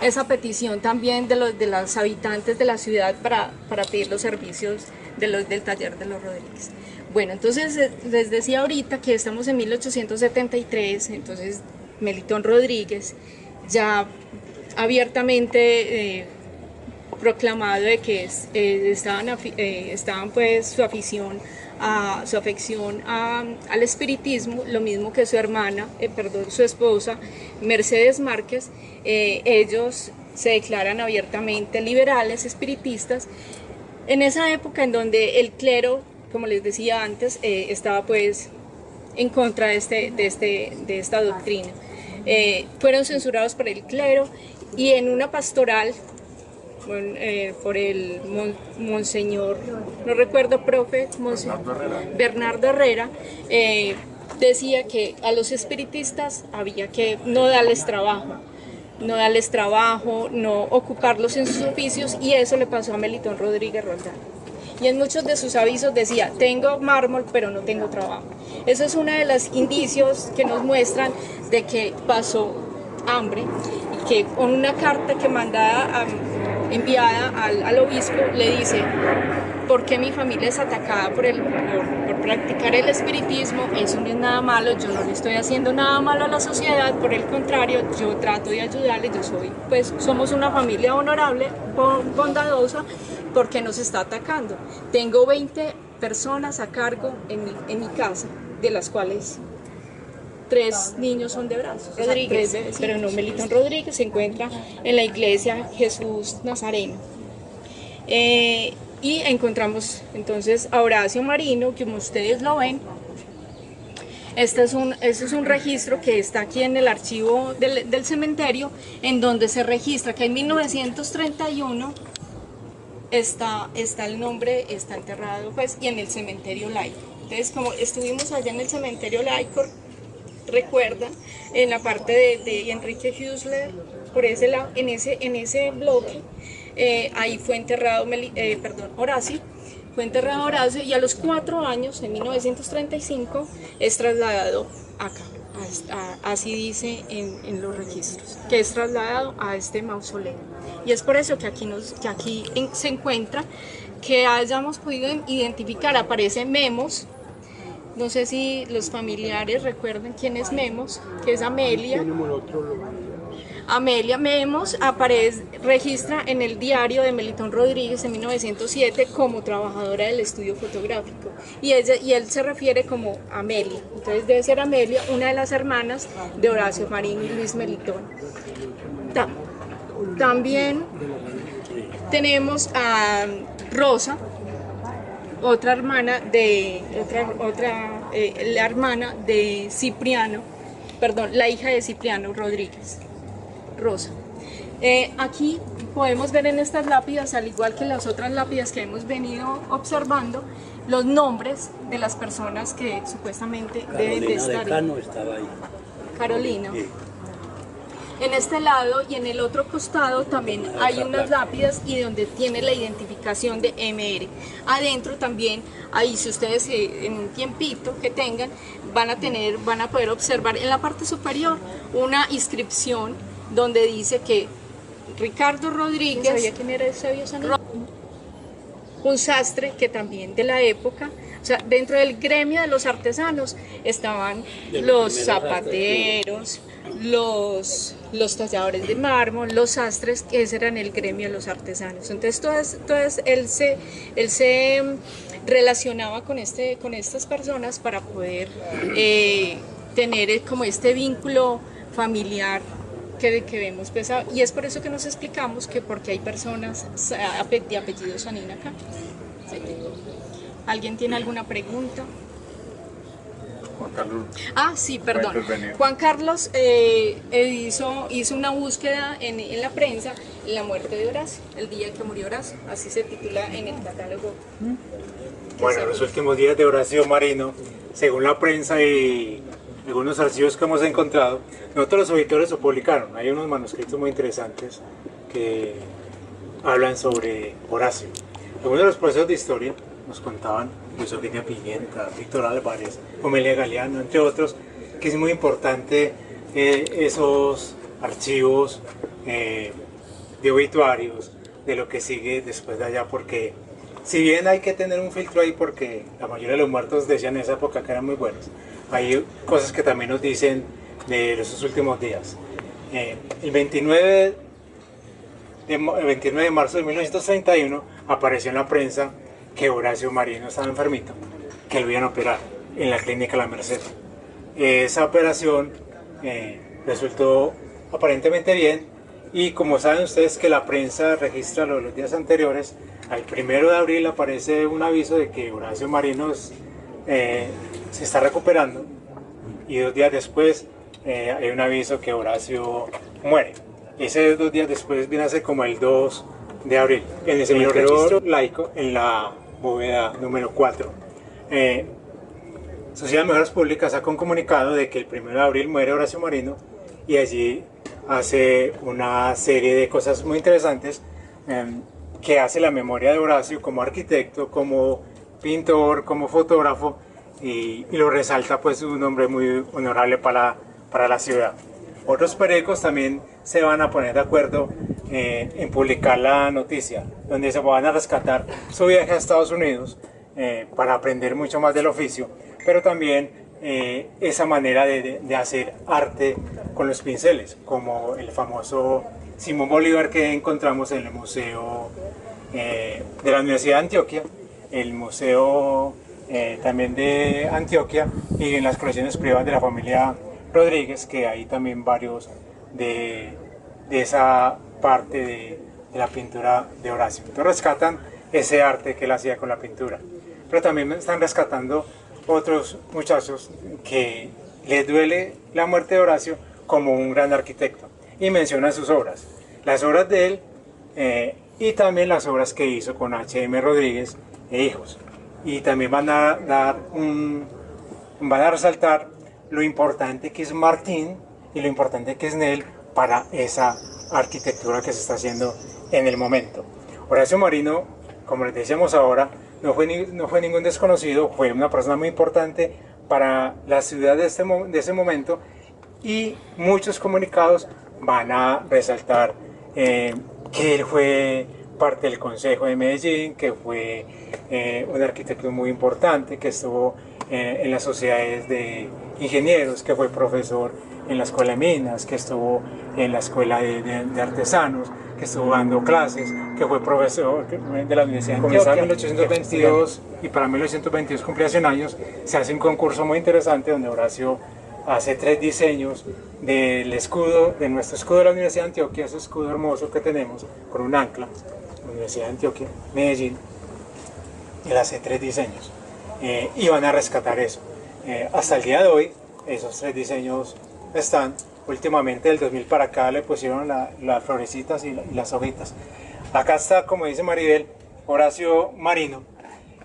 esa petición también de los habitantes de la ciudad para pedir los servicios del taller de los Rodríguez. Bueno, entonces les decía ahorita que estamos en 1873, entonces Melitón Rodríguez ya abiertamente proclamado de que estaban pues su afección al espiritismo, lo mismo que su hermana, su esposa, Mercedes Márquez. Ellos se declaran abiertamente liberales, espiritistas, en esa época en donde el clero, como les decía antes, estaba pues en contra de esta doctrina. Fueron censurados por el clero, y en una pastoral por el monseñor, no recuerdo, profe, Bernardo Herrera, decía que a los espiritistas había que no darles trabajo, no ocuparlos en sus oficios, y eso le pasó a Melitón Rodríguez Roldán. Y en muchos de sus avisos decía: tengo mármol pero no tengo trabajo. Eso es uno de los indicios que nos muestran de que pasó hambre, y que con una carta que enviada al obispo le dice: ¿por qué mi familia es atacada por practicar el espiritismo? Eso no es nada malo, yo no le estoy haciendo nada malo a la sociedad, por el contrario, yo trato de ayudarle, somos una familia honorable, bondadosa, porque nos está atacando. Tengo 20 personas a cargo en mi casa, de las cuales 3 niños son de brazos, Rodríguez, pero no, Melitón Rodríguez se encuentra en la iglesia Jesús Nazareno. Y encontramos entonces a Horacio Marino, que como ustedes lo ven, este es un registro que está aquí en el archivo del cementerio, en donde se registra que en 1931 está el nombre, está enterrado pues, y en el cementerio laico. Entonces, como estuvimos allá en el cementerio laico, recuerdan, en la parte de Enrique Hüsler, por ese lado, en ese bloque, ahí fue enterrado Horacio, y a los 4 años, en 1935, es trasladado acá, así dice en los registros, que es trasladado a este mausoleo. Y es por eso que aquí se encuentra, que hayamos podido identificar, aparece Memos. No sé si los familiares recuerdan quién es Memos, que es Amelia. Amelia Memos registra en el diario de Melitón Rodríguez en 1907 como trabajadora del estudio fotográfico, y él se refiere como Amelia. Entonces debe ser Amelia, una de las hermanas de Horacio Marino y Luis Melitón. También tenemos a Rosa, otra hermana de, la hermana de Cipriano, perdón, la hija de Cipriano Rodríguez, Rosa. Aquí podemos ver en estas lápidas, al igual que las otras lápidas que hemos venido observando, los nombres de las personas que supuestamente deben de estar. Carolina de Cano estaba ahí. Carolina. Sí. En este lado y en el otro costado también hay unas lápidas y donde tiene la identificación de MR. Adentro también, ahí si ustedes en un tiempito que tengan, van a poder observar en la parte superior una inscripción donde dice que Ricardo Rodríguez, ¿sabía quién era Eusebio Sanina? Un sastre que también de la época, o sea, dentro del gremio de los artesanos estaban los zapateros, los talladores de mármol, los sastres, que ese eran el gremio de los artesanos. Entonces él se relacionaba con estas personas para poder tener como este vínculo familiar que vemos pesado, y es por eso que nos explicamos que porque hay personas de apellido Sanina acá. Sí. ¿Alguien tiene alguna pregunta? Juan Carlos. Ah, sí, perdón. Juan Carlos hizo una búsqueda en la prensa, la muerte de Horacio, el día que murió Horacio, así se titula en el catálogo. Bueno, los últimos días de Horacio Marino, según la prensa y algunos archivos que hemos encontrado, nosotros los auditores lo publicaron. Hay unos manuscritos muy interesantes que hablan sobre Horacio. Algunos de los profesores de historia nos contaban, Luis Eugenio Pimienta, Víctor Álvarez, Omelia Galeano, entre otros, que es muy importante esos archivos de obituarios, de lo que sigue después de allá, porque si bien hay que tener un filtro ahí, porque la mayoría de los muertos decían en esa época que eran muy buenos, hay cosas que también nos dicen de esos últimos días. El 29 de marzo de 1931 apareció en la prensa que Horacio Marino estaba enfermito, que lo iban a operar en la clínica La Merced. Esa operación resultó aparentemente bien, y como saben ustedes que la prensa registra los días anteriores, al 1 de abril aparece un aviso de que Horacio Marino se está recuperando, y 2 días después hay un aviso que Horacio muere. Ese 2 días después viene a ser como el 2 de abril. En el registro laico, en la bóveda número 4, Sociedad de Mejoras Públicas saca un comunicado de que el 1 de abril muere Horacio Marino, y allí hace una serie de cosas muy interesantes que hace la memoria de Horacio como arquitecto, como pintor, como fotógrafo, y lo resalta pues un hombre muy honorable para la ciudad. Otros periódicos también se van a poner de acuerdo en publicar la noticia, donde se van a rescatar su viaje a Estados Unidos para aprender mucho más del oficio, pero también esa manera de hacer arte con los pinceles, como el famoso Simón Bolívar que encontramos en el Museo de la Universidad de Antioquia, el Museo también de Antioquia, y en las colecciones privadas de la familia Rodríguez, que hay también varios de esa parte de la pintura de Horacio. Entonces rescatan ese arte que él hacía con la pintura, pero también están rescatando otros muchachos que les duele la muerte de Horacio como un gran arquitecto, y mencionan sus obras, las obras de él y también las obras que hizo con H.M. Rodríguez e hijos, y también van a resaltar lo importante que es Martín y lo importante que es Nel para esa arquitectura que se está haciendo en el momento. Horacio Marino, como les decíamos ahora, no fue ningún desconocido, fue una persona muy importante para la ciudad de ese momento, y muchos comunicados van a resaltar que él fue parte del Consejo de Medellín, que fue un arquitecto muy importante, que estuvo en las sociedades de ingenieros, que fue profesor en la escuela de minas, que estuvo en la escuela de artesanos, que estuvo dando clases, que fue profesor de la Universidad de Antioquia. En 1822, y para 1922 cumplía 100 años, se hace un concurso muy interesante donde Horacio hace 3 diseños del escudo, de nuestro escudo de la Universidad de Antioquia, ese escudo hermoso que tenemos con un ancla, Universidad de Antioquia, Medellín. él hace 3 diseños y van a rescatar eso. Hasta el día de hoy, esos 3 diseños están. Últimamente, del 2000 para acá, le pusieron las florecitas y las hojitas. Acá está, como dice Maribel, Horacio Marino,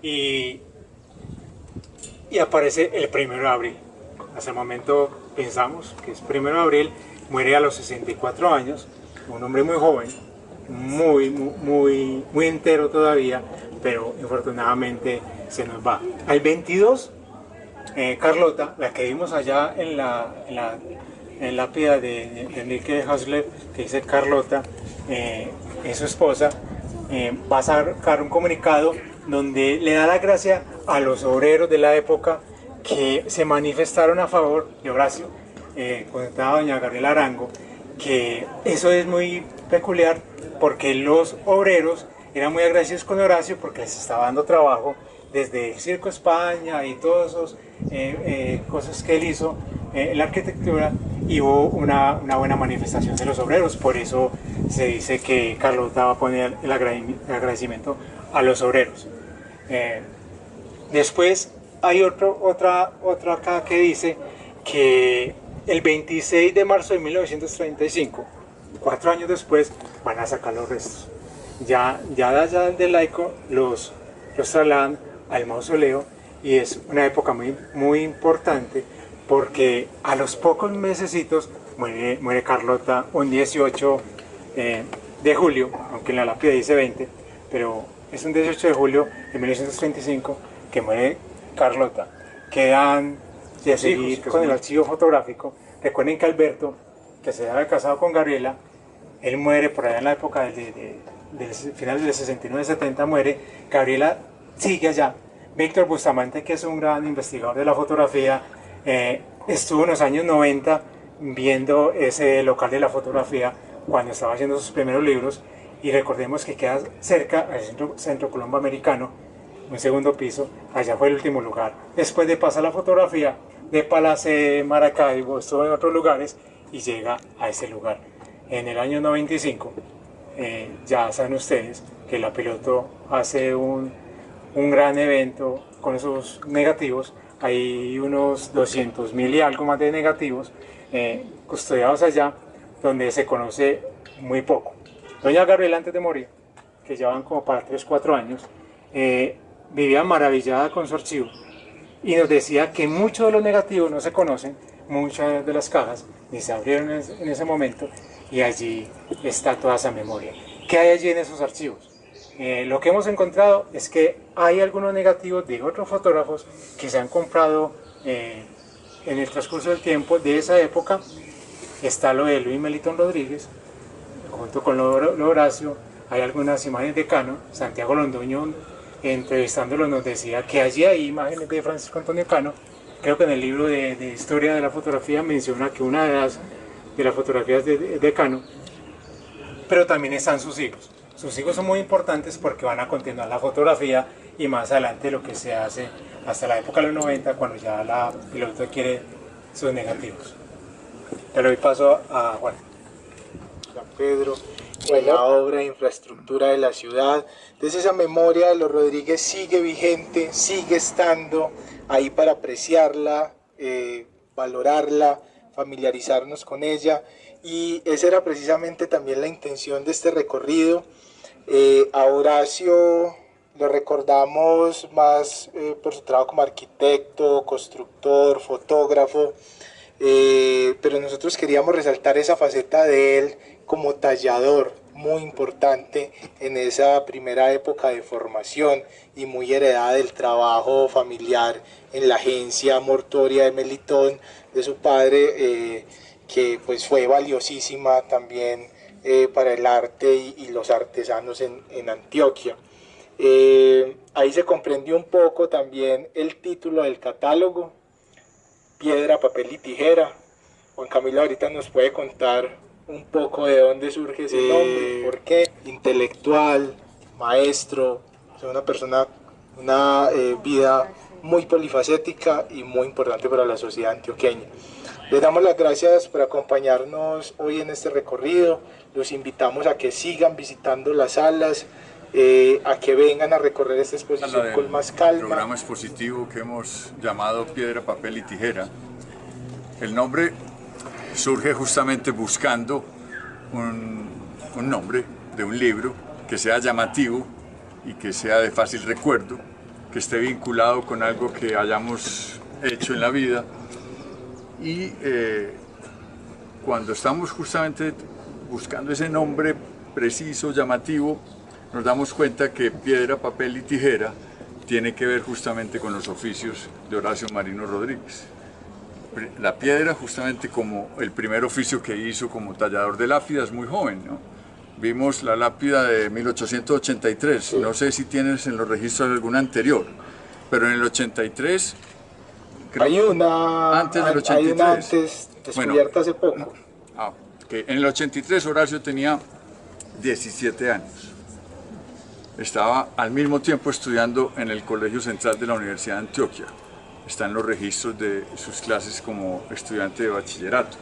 y aparece el 1 de abril. Hasta el momento pensamos que es 1 de abril, muere a los 64 años, un hombre muy joven, muy entero todavía, pero infortunadamente se nos va. Al 22, Carlota, la que vimos allá en la lápida de Enrique Hausler, que dice Carlota, es su esposa, va a sacar un comunicado donde le da la gracia a los obreros de la época que se manifestaron a favor de Horacio. Contaba doña Gabriela Arango que eso es muy peculiar porque los obreros eran muy agradecidos con Horacio porque les estaba dando trabajo desde el Circo España y todas esas cosas que él hizo en la arquitectura, y hubo una buena manifestación de los obreros. Por eso se dice que Carlota va a poner el agradecimiento a los obreros. Después hay otra acá que dice que el 26 de marzo de 1935, 4 años después, van a sacar los restos. Ya de allá del laico los trasladan al mausoleo, y es una época muy importante porque a los pocos mesecitos muere Carlota un 18 de julio, aunque en la lápida dice 20, pero es un 18 de julio de 1935 que muere Carlota. Quedan de seguir con el archivo fotográfico. Recuerden que Alberto, que se había casado con Gabriela, él muere por allá en la época del final del 69-70, muere. Gabriela sigue allá. Víctor Bustamante, que es un gran investigador de la fotografía, estuvo en los años 90 viendo ese local de la fotografía cuando estaba haciendo sus primeros libros, y recordemos que queda cerca al Centro Colombo Americano, un segundo piso. Allá fue el último lugar. Después de pasar la fotografía de Palace, Maracaibo, estuvo en otros lugares y llega a ese lugar. En el año 95, ya saben ustedes que la piloto hace un gran evento con esos negativos. Hay unos 200.000 y algo más de negativos custodiados allá, donde se conoce muy poco. Doña Gabriela, antes de morir, que llevan como para 3-4 años, vivía maravillada con su archivo y nos decía que muchos de los negativos no se conocen, muchas de las cajas ni se abrieron en ese momento, y allí está toda esa memoria. ¿Qué hay allí en esos archivos? Lo que hemos encontrado es que hay algunos negativos de otros fotógrafos que se han comprado en el transcurso del tiempo de esa época. Está lo de Luis Melitón Rodríguez, junto con lo de Horacio. Hay algunas imágenes de Cano. Santiago Londoño, entrevistándolo, nos decía que allí hay imágenes de Francisco Antonio Cano. Creo que en el libro de Historia de la Fotografía menciona que una de las fotografías de Cano, pero también están sus hijos. Sus hijos son muy importantes porque van a continuar la fotografía y más adelante lo que se hace hasta la época de los 90, cuando ya la piloto adquiere sus negativos. Le doy paso a Juan. San Pedro, en la obra de infraestructura de la ciudad. Entonces esa memoria de los Rodríguez sigue vigente, sigue estando ahí para apreciarla, valorarla, familiarizarnos con ella, y esa era precisamente también la intención de este recorrido. A Horacio lo recordamos más por su trabajo como arquitecto, constructor, fotógrafo, pero nosotros queríamos resaltar esa faceta de él como tallador, muy importante en esa primera época de formación y muy heredada del trabajo familiar en la agencia mortuoria de Melitón de su padre, que pues fue valiosísima también para el arte y los artesanos en Antioquia. Ahí se comprendió un poco también el título del catálogo, Piedra, Papel y Tijera. Juan Camilo ahorita nos puede contar un poco de dónde surge ese nombre, por qué. Intelectual, maestro, una persona, una vida muy polifacética y muy importante para la sociedad antioqueña. Les damos las gracias por acompañarnos hoy en este recorrido. Los invitamos a que sigan visitando las salas, a que vengan a recorrer esta exposición con más calma. El programa expositivo que hemos llamado Piedra, Papel y Tijera. El nombre surge justamente buscando un nombre de un libro que sea llamativo y que sea de fácil recuerdo, que esté vinculado con algo que hayamos hecho en la vida. Y cuando estamos justamente buscando ese nombre preciso, llamativo, nos damos cuenta que Piedra, Papel y Tijera tiene que ver justamente con los oficios de Horacio Marino Rodríguez. La piedra justamente como el primer oficio que hizo como tallador de lápidas muy joven, ¿no? Vimos la lápida de 1883, sí. No sé si tienes en los registros alguna anterior, pero en el 83, creo, hay una antes del 83, hay una antes descubierta hace poco. En el 83 Horacio tenía 17 años. Estaba al mismo tiempo estudiando en el Colegio Central de la Universidad de Antioquia. Está en los registros de sus clases como estudiante de bachillerato.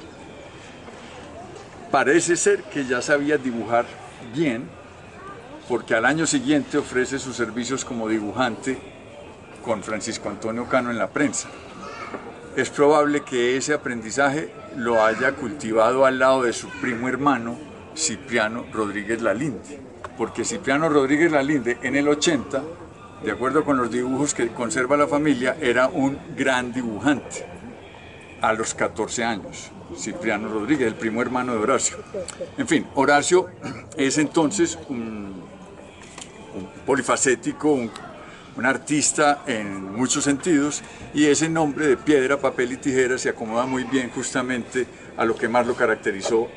Parece ser que ya sabía dibujar bien, porque al año siguiente ofrece sus servicios como dibujante con Francisco Antonio Cano en la prensa. Es probable que ese aprendizaje lo haya cultivado al lado de su primo hermano Cipriano Rodríguez Lalinde, porque Cipriano Rodríguez Lalinde en el 80, de acuerdo con los dibujos que conserva la familia, era un gran dibujante a los 14 años. Cipriano Rodríguez, el primo hermano de Horacio. En fin, Horacio es entonces un polifacético, un artista en muchos sentidos, y ese nombre de Piedra, Papel y Tijera se acomoda muy bien justamente a lo que más lo caracterizó.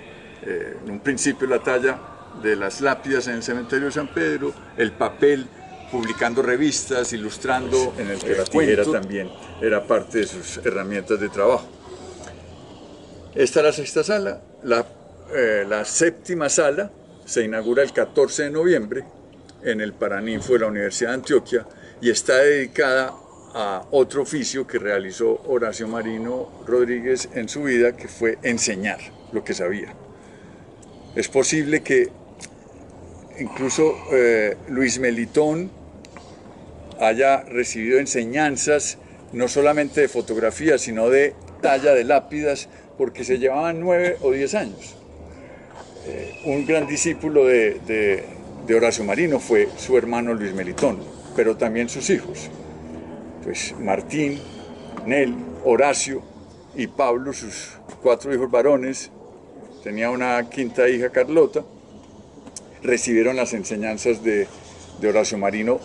En un principio la talla de las lápidas en el cementerio de San Pedro, el papel publicando revistas, ilustrando, en el que la tijera también era parte de sus herramientas de trabajo. Esta es la sexta sala. La séptima sala se inaugura el 14 de noviembre en el Paraninfo de la Universidad de Antioquia y está dedicada a otro oficio que realizó Horacio Marino Rodríguez en su vida, que fue enseñar lo que sabía. Es posible que incluso Luis Melitón haya recibido enseñanzas no solamente de fotografía, sino de talla de lápidas, porque se llevaban 9 o 10 años. Un gran discípulo de Horacio Marino fue su hermano Luis Melitón, pero también sus hijos. Pues Martín, Nel, Horacio y Pablo, sus 4 hijos varones, tenía una quinta hija, Carlota, recibieron las enseñanzas de Horacio Marino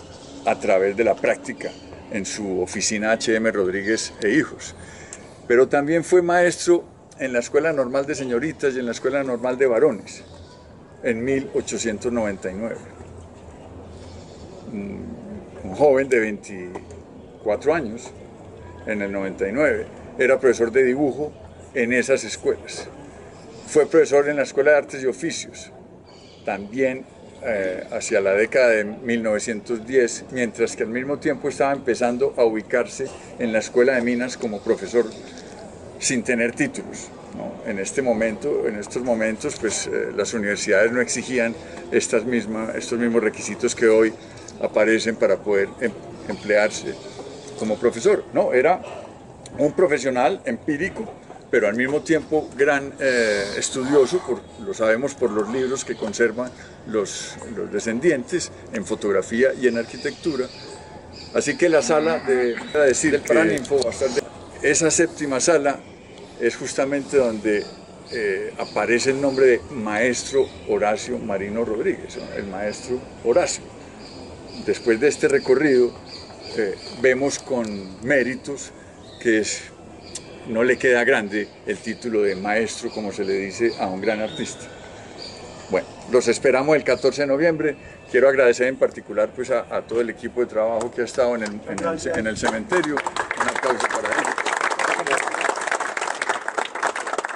a través de la práctica en su oficina H.M. Rodríguez e Hijos. Pero también fue maestro en la Escuela Normal de Señoritas y en la Escuela Normal de Varones en 1899. Un joven de 24 años, en el 99, era profesor de dibujo en esas escuelas. Fue profesor en la Escuela de Artes y Oficios, también hacia la década de 1910, mientras que al mismo tiempo estaba empezando a ubicarse en la Escuela de Minas como profesor sin tener títulos, ¿no? En estos momentos, pues las universidades no exigían estos mismos requisitos que hoy aparecen para poder emplearse como profesor. No, era un profesional empírico, pero al mismo tiempo gran estudioso, lo sabemos por los libros que conservan los descendientes en fotografía y en arquitectura. Así que la sala del Paraninfo, esa séptima sala es justamente donde aparece el nombre de Maestro Horacio Marino Rodríguez, ¿no? El maestro Horacio. Después de este recorrido vemos con méritos que no le queda grande el título de maestro, como se le dice a un gran artista. Bueno, los esperamos el 14 de noviembre. Quiero agradecer en particular pues, a todo el equipo de trabajo que ha estado en el cementerio. Un aplauso para ellos.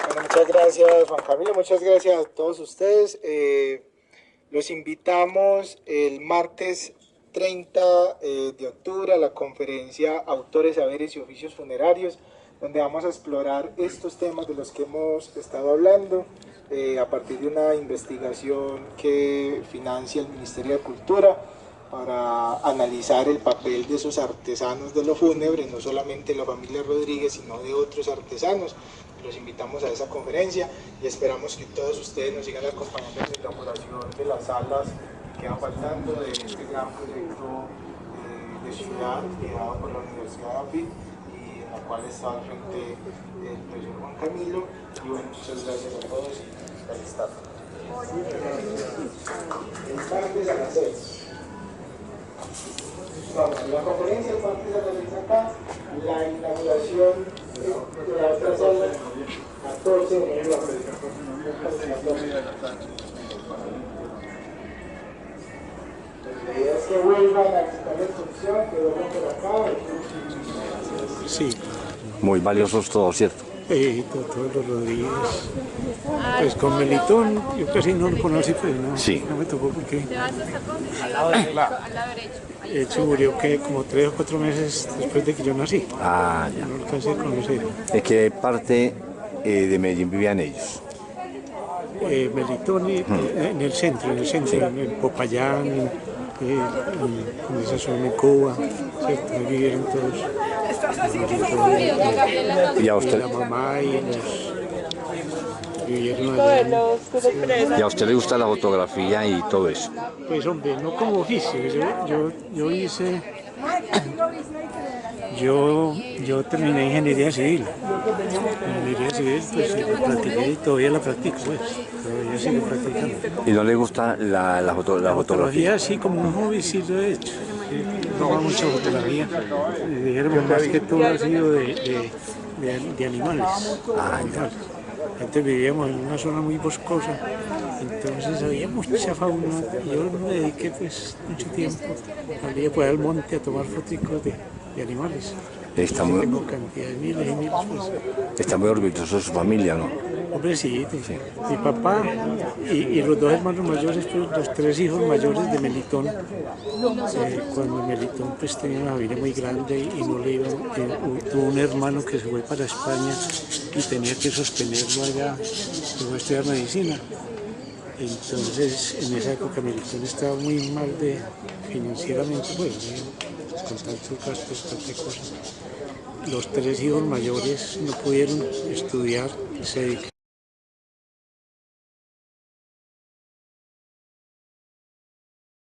Bueno, muchas gracias, Juan Camilo. Muchas gracias a todos ustedes. Los invitamos el martes 30 de octubre a la conferencia Autores, Saberes y Oficios Funerarios. donde vamos a explorar estos temas de los que hemos estado hablando a partir de una investigación que financia el Ministerio de Cultura para analizar el papel de esos artesanos de lo fúnebre, no solamente la familia Rodríguez, sino de otros artesanos. Los invitamos a esa conferencia y esperamos que todos ustedes nos sigan acompañando en la inauguración de las salas que quedan faltando de este gran proyecto de ciudad creado por la Universidad de AFIT y en la cual está al frente el profesor Juan Camilo. Y bueno, muchas gracias a todos y feliz tarde. El martes a las 6. Vamos, la conferencia el martes a las 6 acá, la inauguración de la otra sala 14 de noviembre. La idea es que vuelvan a visitar la exposición, que vuelvan por acá. Sí. Muy valiosos todos, ¿cierto? Todos los Rodríguez. Pues con Melitón, yo casi no lo conocí, pues no, Sí. no me tocó porque hecho murió que como 3 o 4 meses después de que yo nací. Ah, ya. No lo alcancé a conocer. ¿De qué parte de Medellín vivían ellos? Melitón en el centro, en Popayán, en esa zona, en Cuba, ¿cierto? Ahí vivieron todos. ¿Y a usted? La mamá y los vivieron allá. ¿Y a usted le gusta la fotografía y todo eso? Pues hombre, no como oficio, yo hice, yo terminé ingeniería civil. Ingeniería civil, pues la practiqué y todavía la practico, pues, todavía sigo practicando. ¿Y no le gusta la fotografía? Fotografía así como un hobby sí lo he hecho. Toma mucha fotografía, dijéramos más que todo ha sido de animales. Animales. Antes vivíamos en una zona muy boscosa, entonces había mucha fauna y yo me dediqué pues mucho tiempo salía por al monte a tomar fotos de animales. Tengo cantidad de miles y miles. Pues. Está muy orgulloso de su familia, ¿no? Hombre, sí, mi papá y los 2 hermanos mayores, pues los 3 hijos mayores de Melitón, cuando Melitón pues tenía una familia muy grande y no le iba, tuvo un hermano que se fue para España y tenía que sostenerlo allá, que fue a estudiar medicina. Entonces, en esa época Melitón estaba muy mal financieramente, pues, con tantos gastos, tantas cosas. Los 3 hijos mayores no pudieron estudiar, se dedicaron